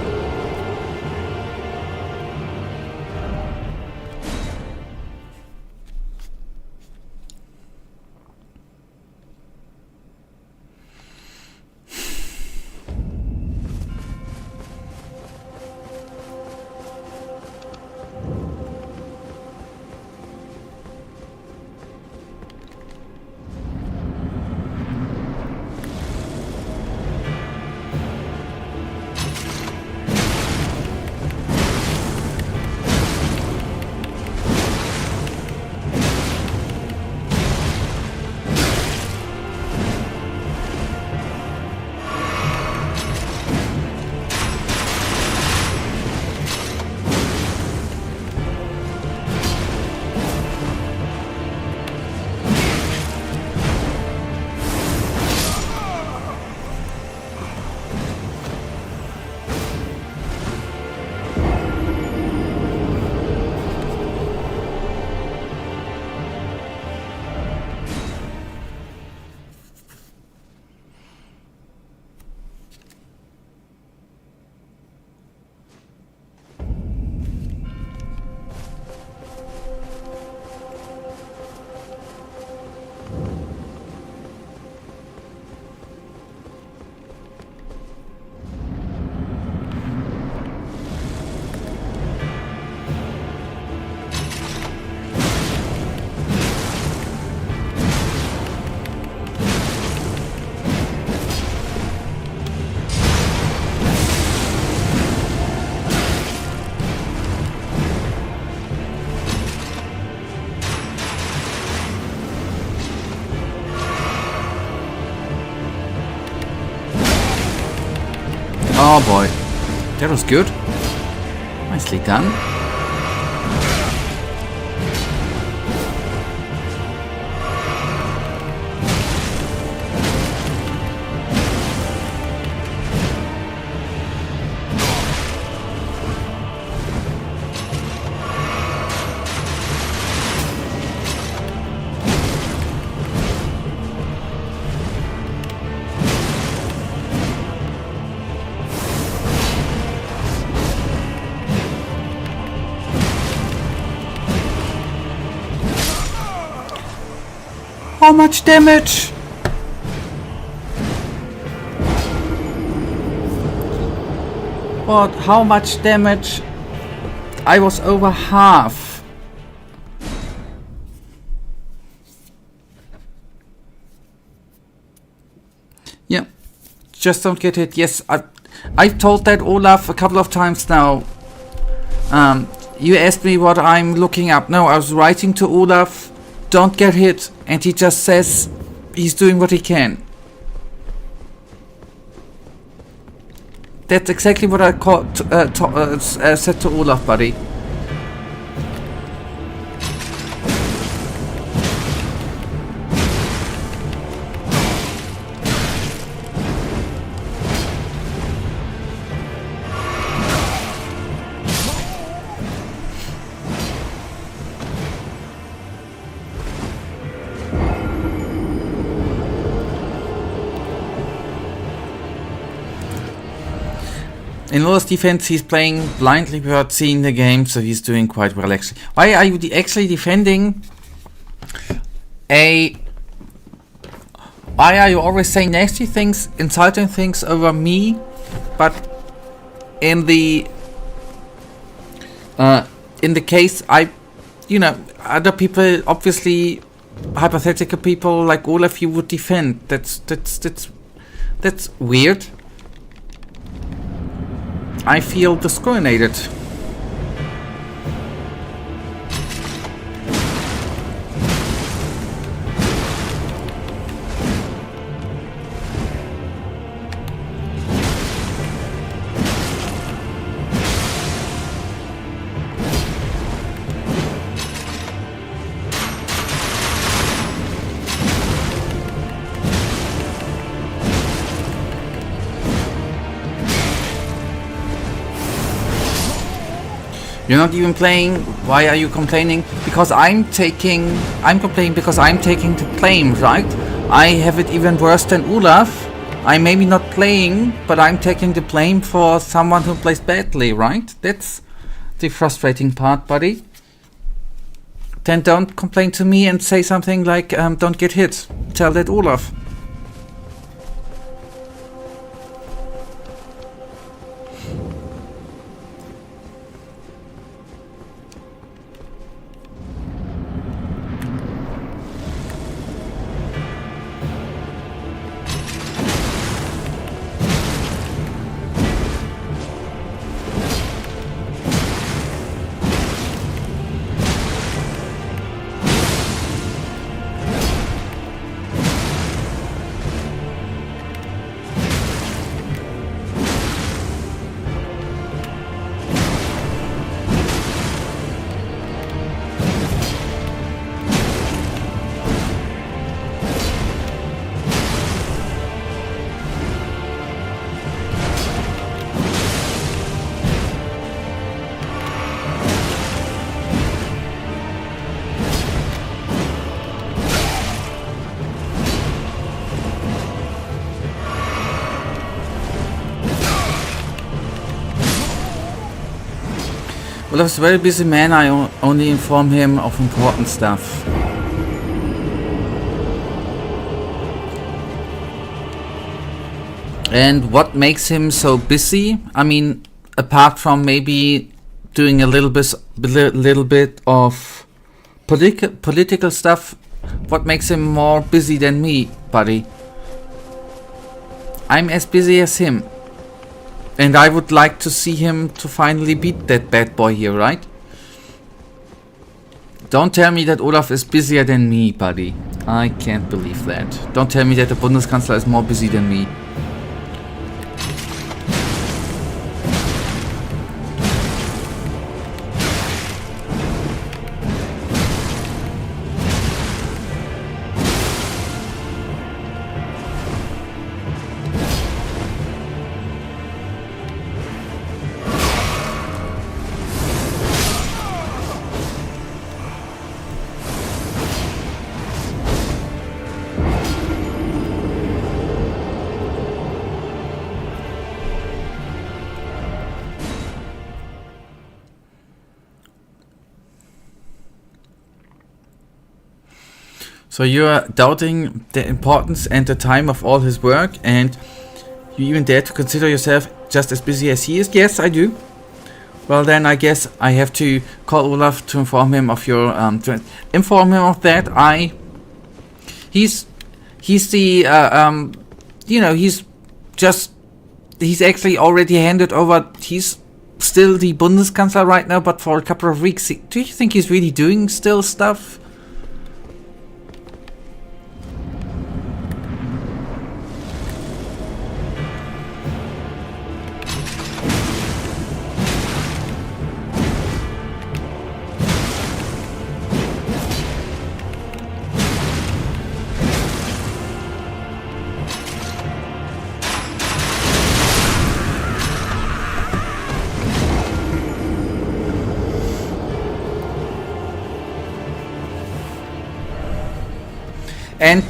Oh boy, that was good. Nicely done. How much damage? What? How much damage? I was over half. Yeah. Just don't get hit. Yes, I've told that Olaf a couple of times now. You asked me what I'm looking up. No, I was writing to Olaf, don't get hit. And he just says he's doing what he can. That's exactly what I said to Olaf, buddy. In Olaf's defense, he's playing blindly without seeing the game, so he's doing quite well actually. Why are you actually defending a... Why are you always saying nasty things, insulting things over me, but in the case other people, obviously hypothetical people like Olaf, you would defend. That's weird. I feel discriminated. You're not even playing. Why are you complaining? Because I'm complaining because I'm taking the blame, right? I have it even worse than Olaf. I'm maybe not playing, but I'm taking the blame for someone who plays badly, right? That's the frustrating part, buddy. Then don't complain to me and say something like, don't get hit. Tell that Olaf. Olaf's a very busy man, I only inform him of important stuff. And what makes him so busy? I mean, apart from maybe doing a little bit of political stuff, what makes him more busy than me, buddy? I'm as busy as him. And I would like to see him to finally beat that bad boy here, right? Don't tell me that Olaf is busier than me, buddy. I can't believe that. Don't tell me that the Bundeskanzler is more busy than me. So you're doubting the importance and the time of all his work, and you even dare to consider yourself just as busy as he is? Yes, I do. Well, then I guess I have to call Olaf to inform him of your inform him of that. He's the he's actually already handed over. He's still the Bundeskanzler right now, but for a couple of weeks. Do you think he's really doing still stuff? And,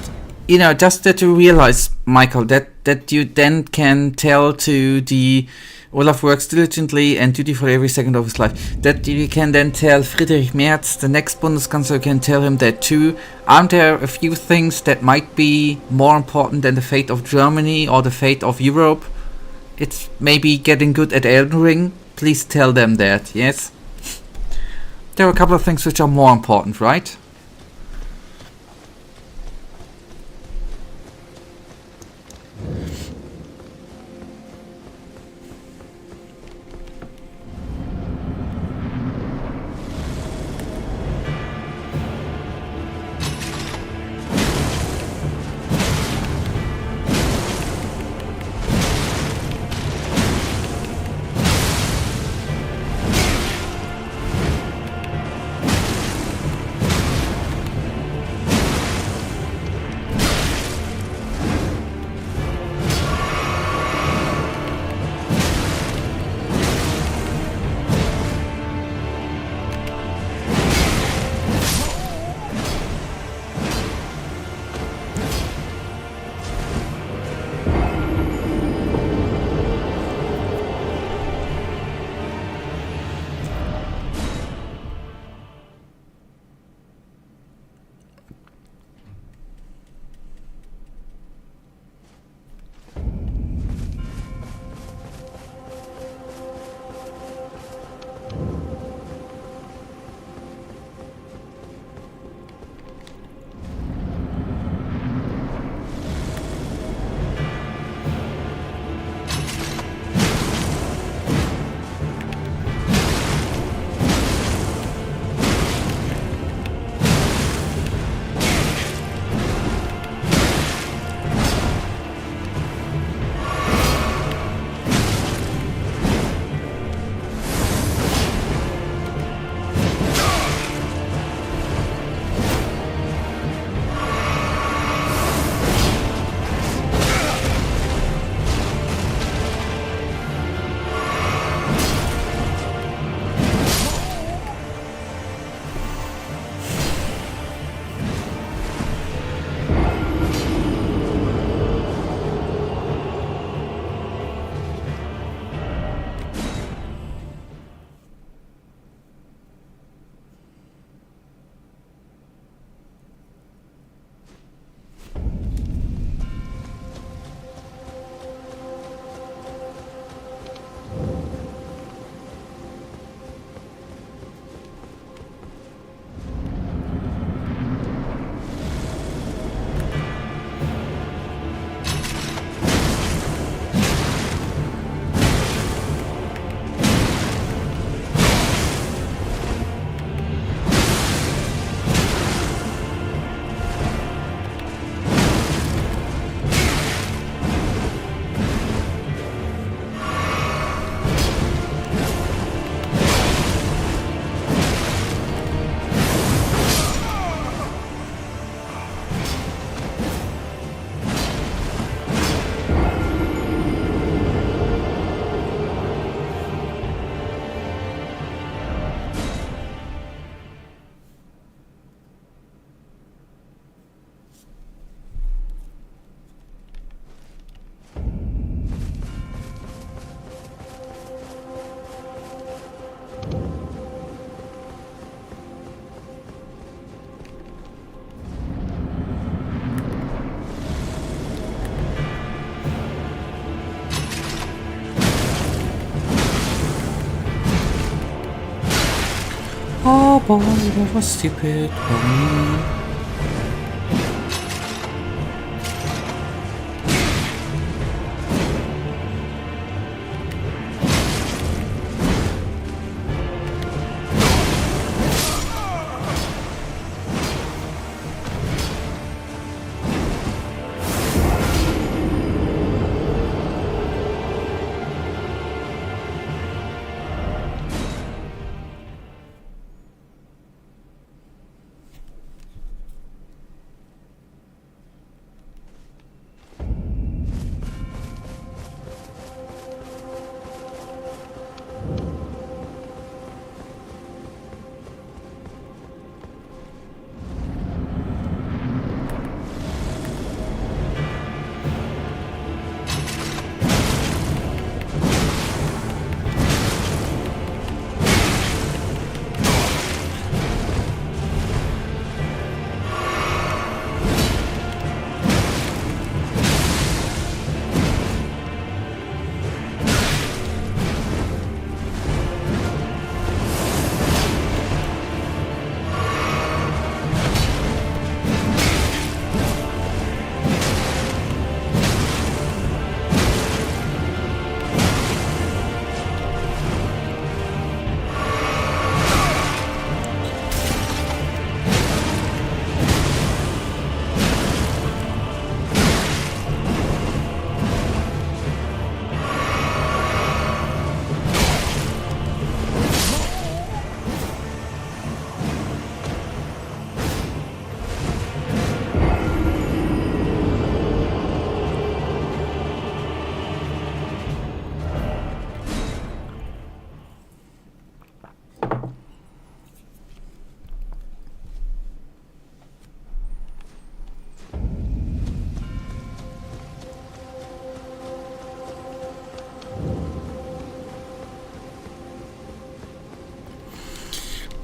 just that you realize, Michael, that you then can tell to the Olaf works diligently and dutifully every second of his life. That you can then tell Friedrich Merz, the next Bundeskanzler, can tell him that too. Aren't there a few things that might be more important than the fate of Germany or the fate of Europe? It's maybe getting good at Elden Ring. Please tell them that, yes? There are a couple of things which are more important, right? Oh boy, that was stupid. Oh,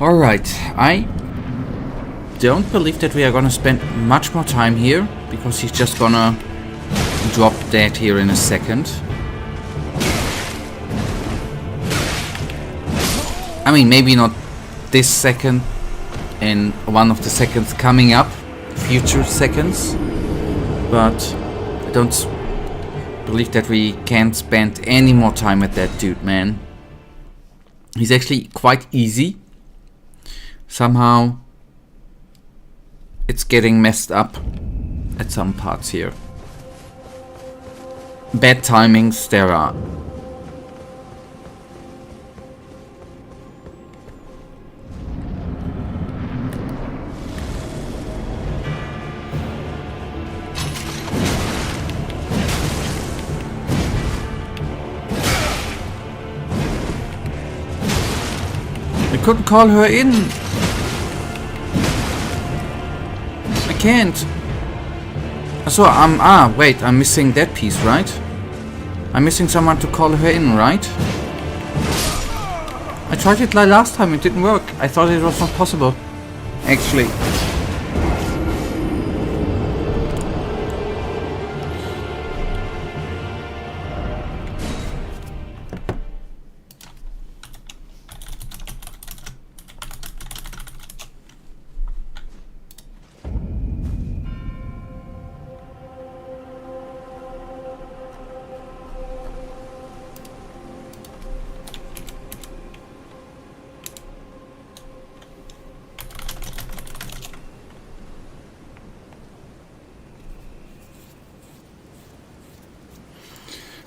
alright, I don't believe that we are gonna spend much more time here, because he's just gonna drop dead here in a second. I mean, maybe not this second, in one of the seconds coming up, future seconds, but I don't believe that we can spend any more time with that dude, man. He's actually quite easy. Somehow it's getting messed up at some parts here. Bad timings there are. I couldn't call her in. Can't. So wait, I'm missing that piece, right? I'm missing someone to call her in, right? I tried it last time, it didn't work. I thought it was not possible, actually.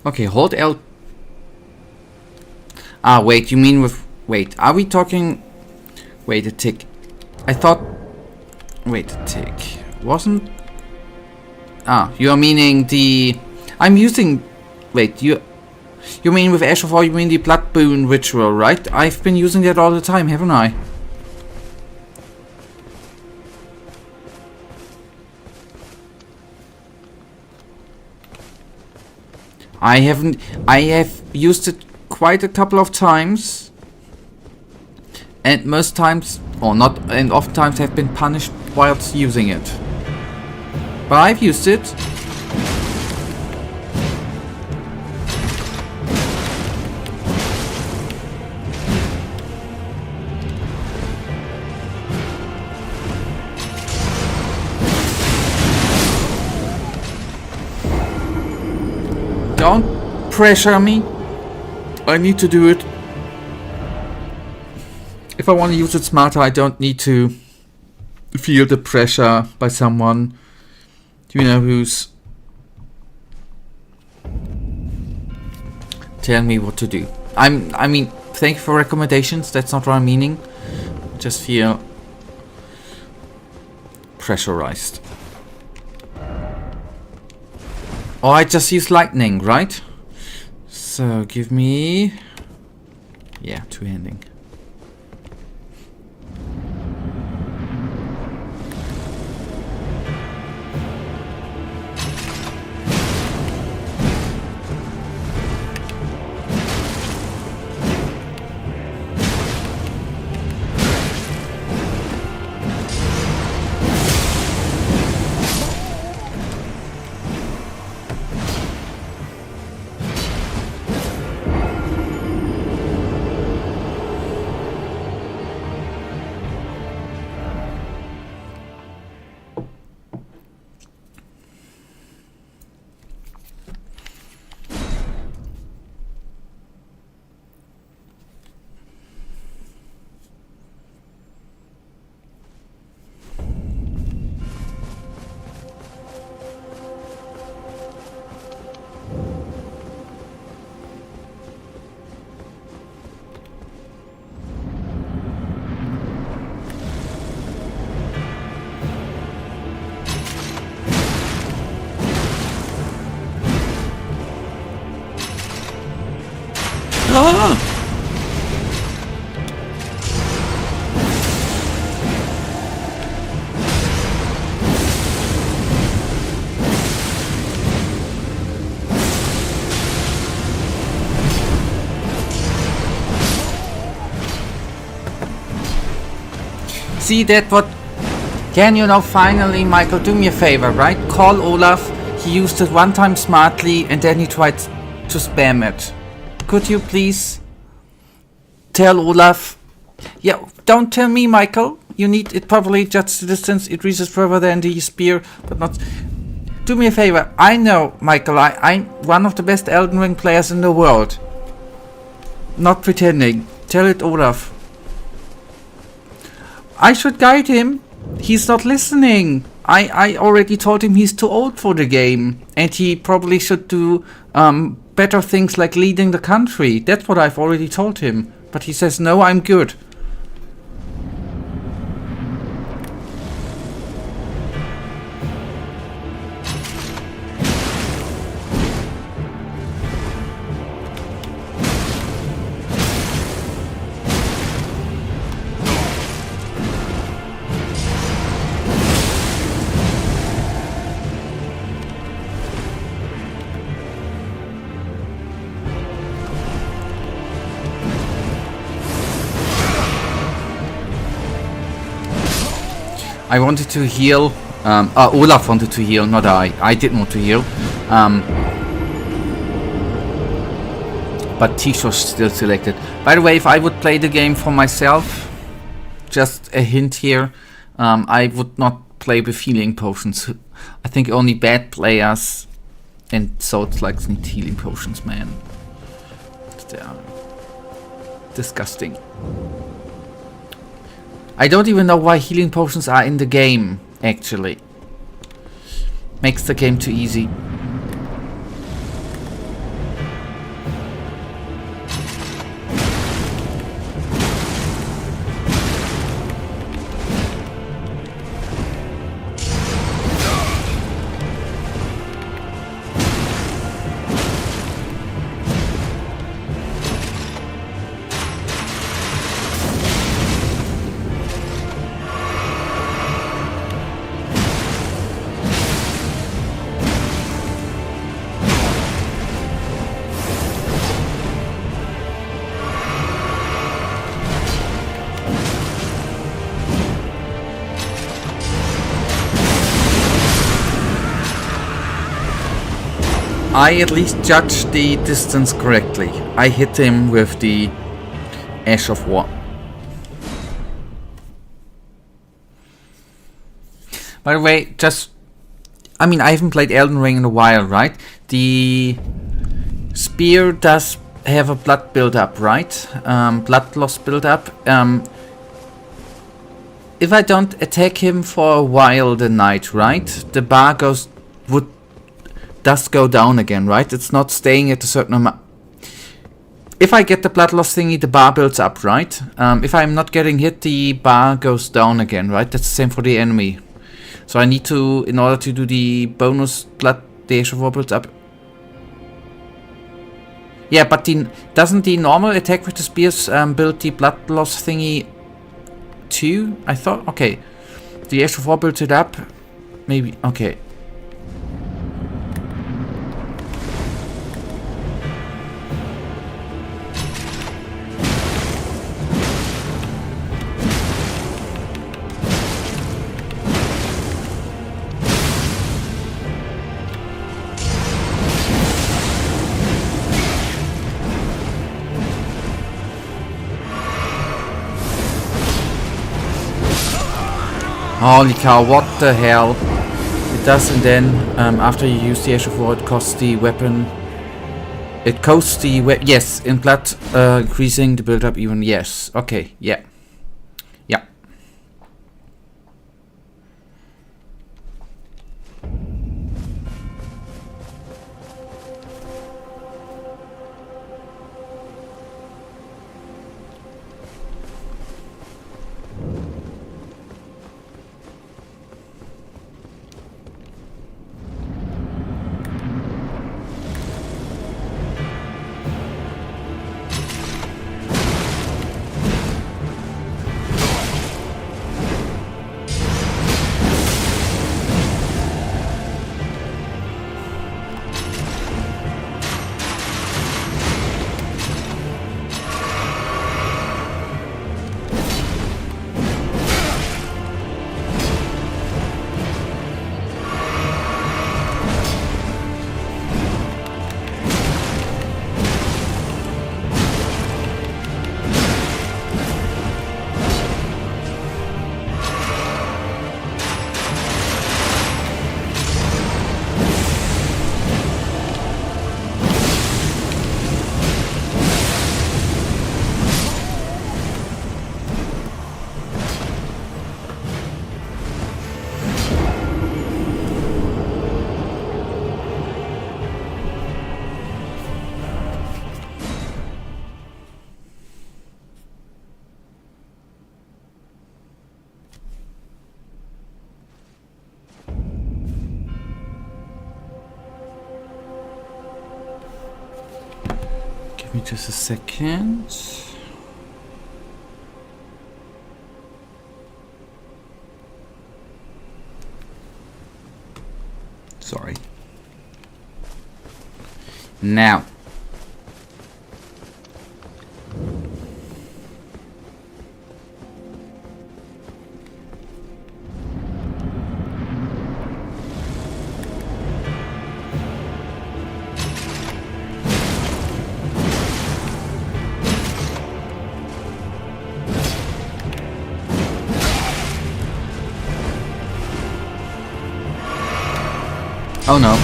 Okay, hold L. Wait, you mean with... Wait, are we talking... Wait a tick. I thought... Wait a tick. Wasn't... you are meaning the... I'm using... Wait, you mean with Ash of War, you mean the Blood Boon ritual, right? I've been using that all the time, haven't I? I have used it quite a couple of times, and most times, or not, and oftentimes have been punished whilst using it. But I've used it. Don't pressure me. I need to do it. If I want to use it smarter, I don't need to feel the pressure by someone, who's telling me what to do. I mean, thank you for recommendations. That's not what I'm meaning. I just feel pressurized. Oh, I just use lightning, right? So give me, two-handing. See that what? Can you now finally, Michael, do me a favor, right? Call Olaf. He used it one time smartly and then he tried to spam it. Could you please tell Olaf? Yeah, don't tell me, Michael. You need it probably just the distance. It reaches further than the spear, but not. Do me a favor. I know, Michael. I'm one of the best Elden Ring players in the world. Not pretending. Tell it, Olaf. I should guide him. He's not listening. I already told him he's too old for the game. And he probably should do better things like leading the country. That's what I've already told him. But he says, no, I'm good. I wanted to heal. Olaf wanted to heal, not I. I didn't want to heal. But Tisho's still selected. By the way, if I would play the game for myself, just a hint here, I would not play with healing potions. I think only bad players and souls like need healing potions, man. They are disgusting. I don't even know why healing potions are in the game, actually. Makes the game too easy. I at least judged the distance correctly. I hit him with the Ash of War. By the way, I haven't played Elden Ring in a while, right? The Spear does have a blood build-up, right? Blood loss build-up. If I don't attack him for a while the night, right? The bar does go down again, right? It's not staying at a certain amount. If I get the blood loss thingy, the bar builds up, right? If I'm not getting hit, the bar goes down again, right? That's the same for the enemy. So I need to, in order to do the bonus blood, the extra 4 builds up. Yeah, but doesn't the normal attack with the spears build the blood loss thingy too? I thought, okay. The extra 4 builds it up. Maybe, okay. Holy cow, what the hell? It does, and then after you use the extra 4, it costs the weapon. It costs the weapon. Yes, in blood, increasing the build up even. Yes, okay, yeah. Yeah. Give me just a second. Sorry. Now. Oh no.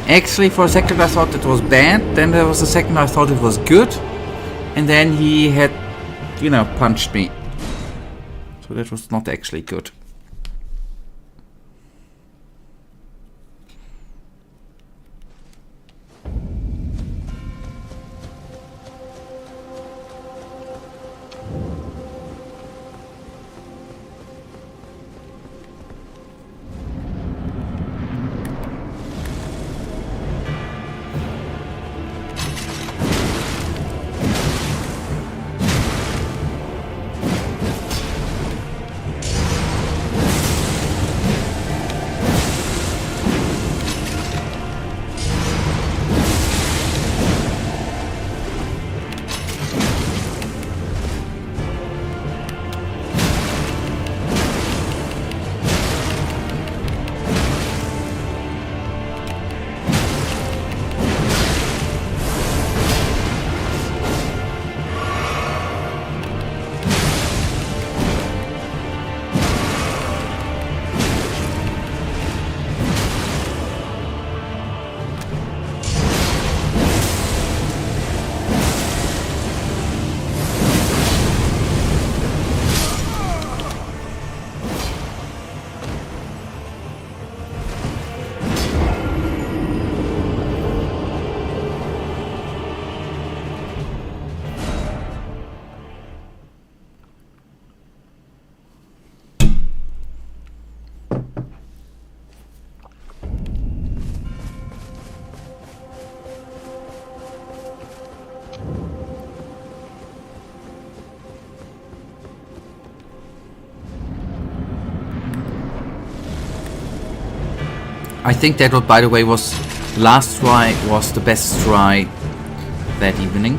Actually, for a second I thought it was bad, then there was a second I thought it was good, and then he had, you know, punched me. So that was not actually good. I think that, by the way, was last try was the best try that evening.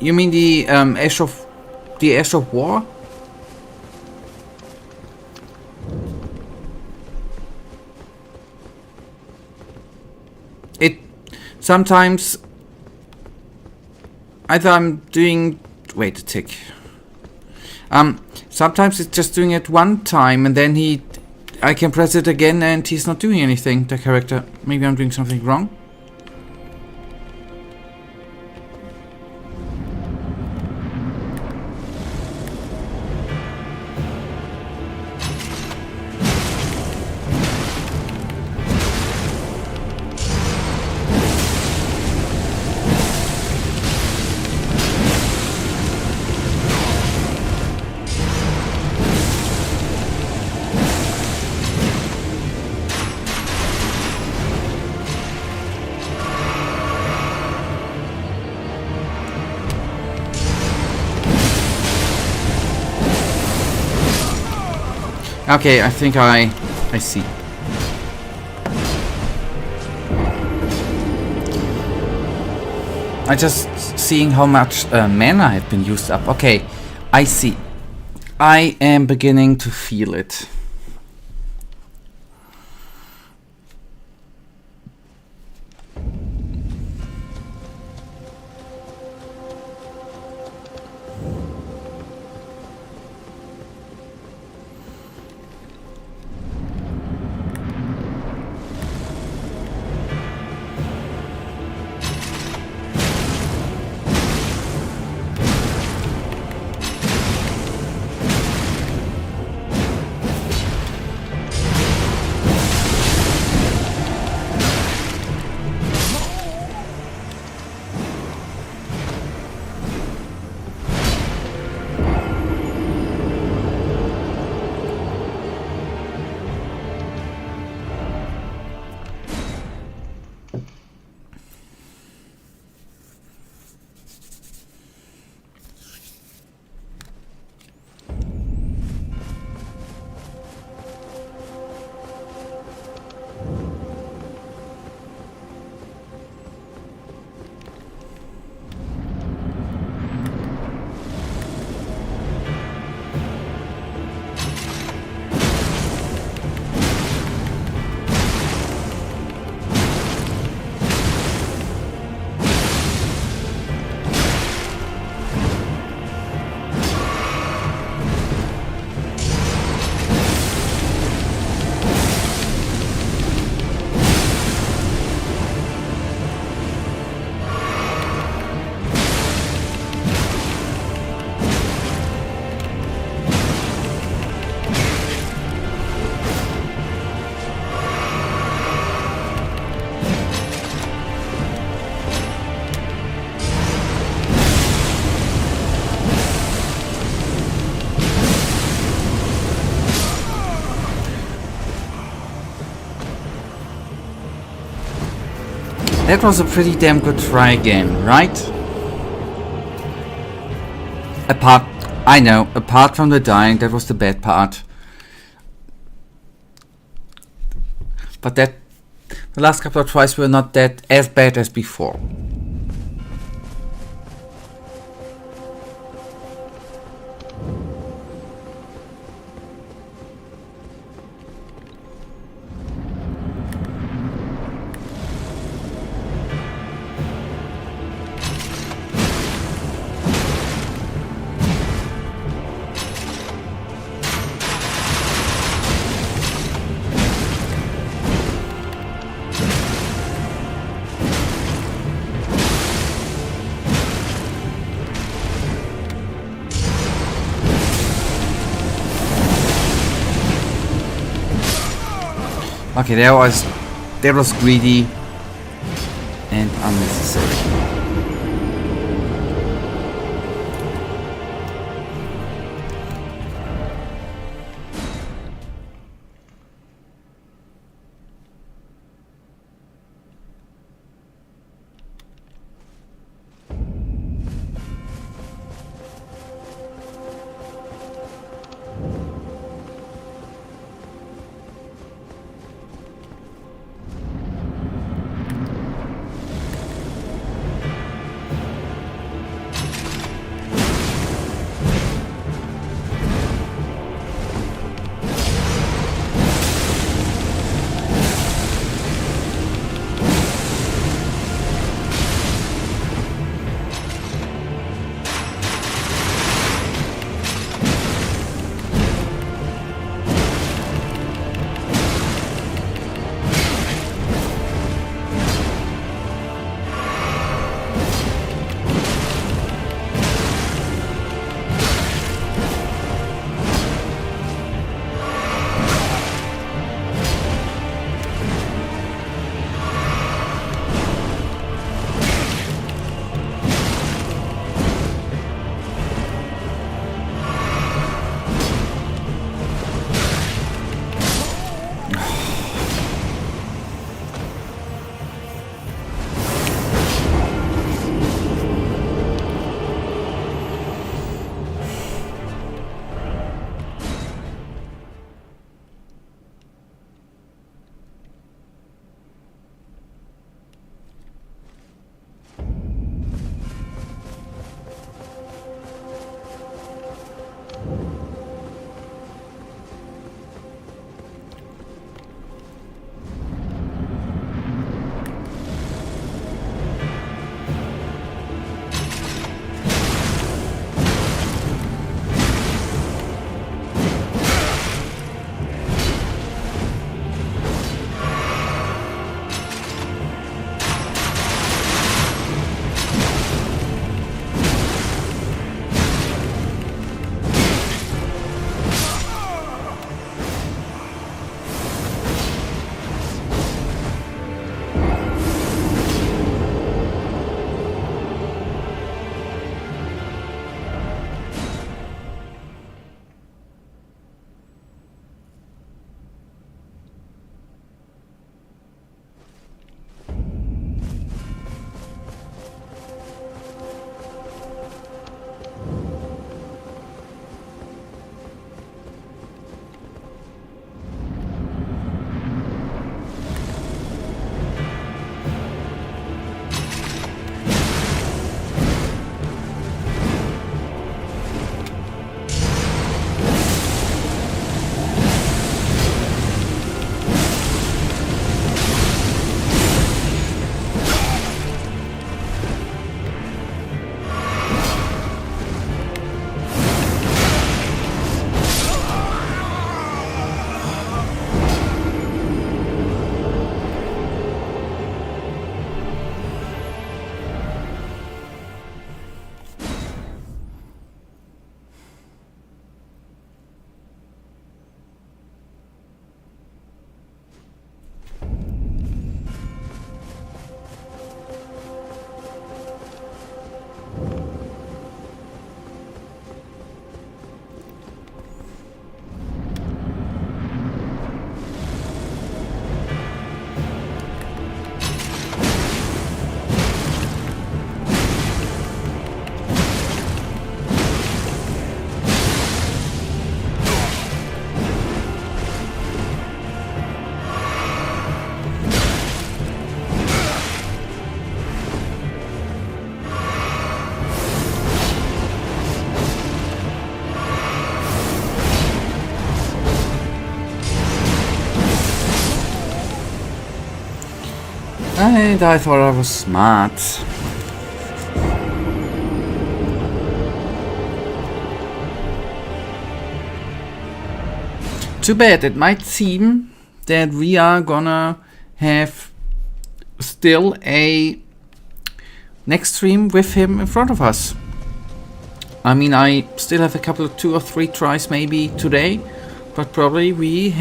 You mean the Ash of War? It sometimes either I'm doing wait a tick. Sometimes it's just doing it one time and then I can press it again and he's not doing anything, the character. Maybe I'm doing something wrong. Okay, I think I see. I just seeing how much mana had been used up. Okay, I see. I am beginning to feel it. That was a pretty damn good try again, right? Apart from the dying, that was the bad part. But the last couple of tries were not that as bad as before. Okay, that was greedy and unnecessary. And I thought I was smart. Too bad. It might seem that we are gonna have still a next stream with him in front of us. I mean, I still have a couple of 2 or 3 tries maybe today, but probably we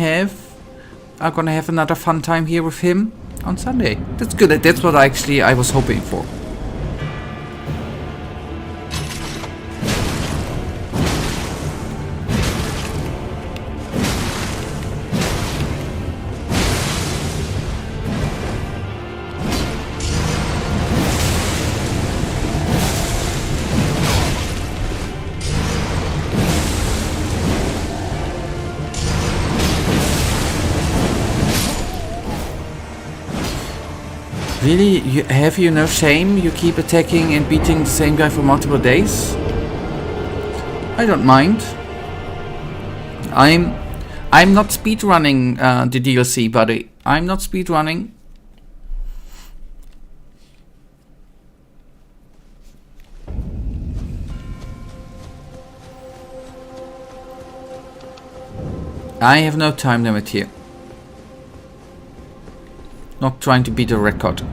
are gonna have another fun time here with him on Sunday. That's good. That's what I was hoping for. Really? Have you no shame? You keep attacking and beating the same guy for multiple days? I don't mind. I'm not speedrunning the DLC, buddy. I'm not speedrunning. I have no time limit here. Not trying to beat a record.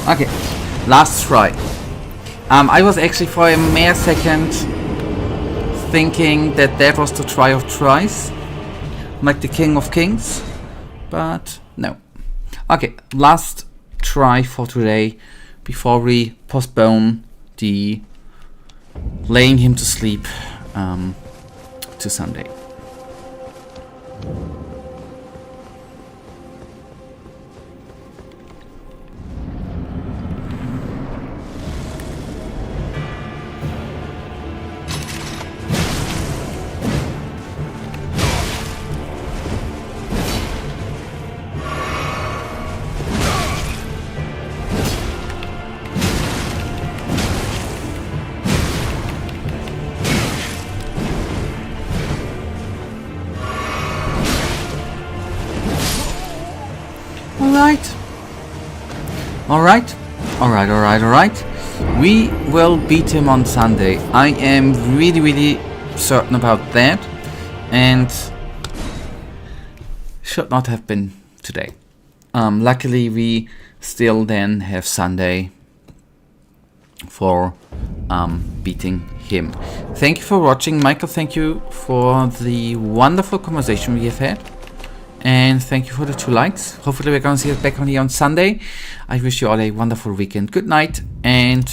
Okay, last try. I was actually for a mere second thinking that that was the try of tries, like the King of Kings, but no. Okay, last try for today before we postpone the laying him to sleep to Sunday. Alright. We will beat him on Sunday. I am really certain about that, and should not have been today. Luckily we still then have Sunday for beating him. Thank you for watching, Michael. Thank you for the wonderful conversation we have had. And thank you for the 2 likes. Hopefully we're going to see us back on here on Sunday. I wish you all a wonderful weekend. Good night and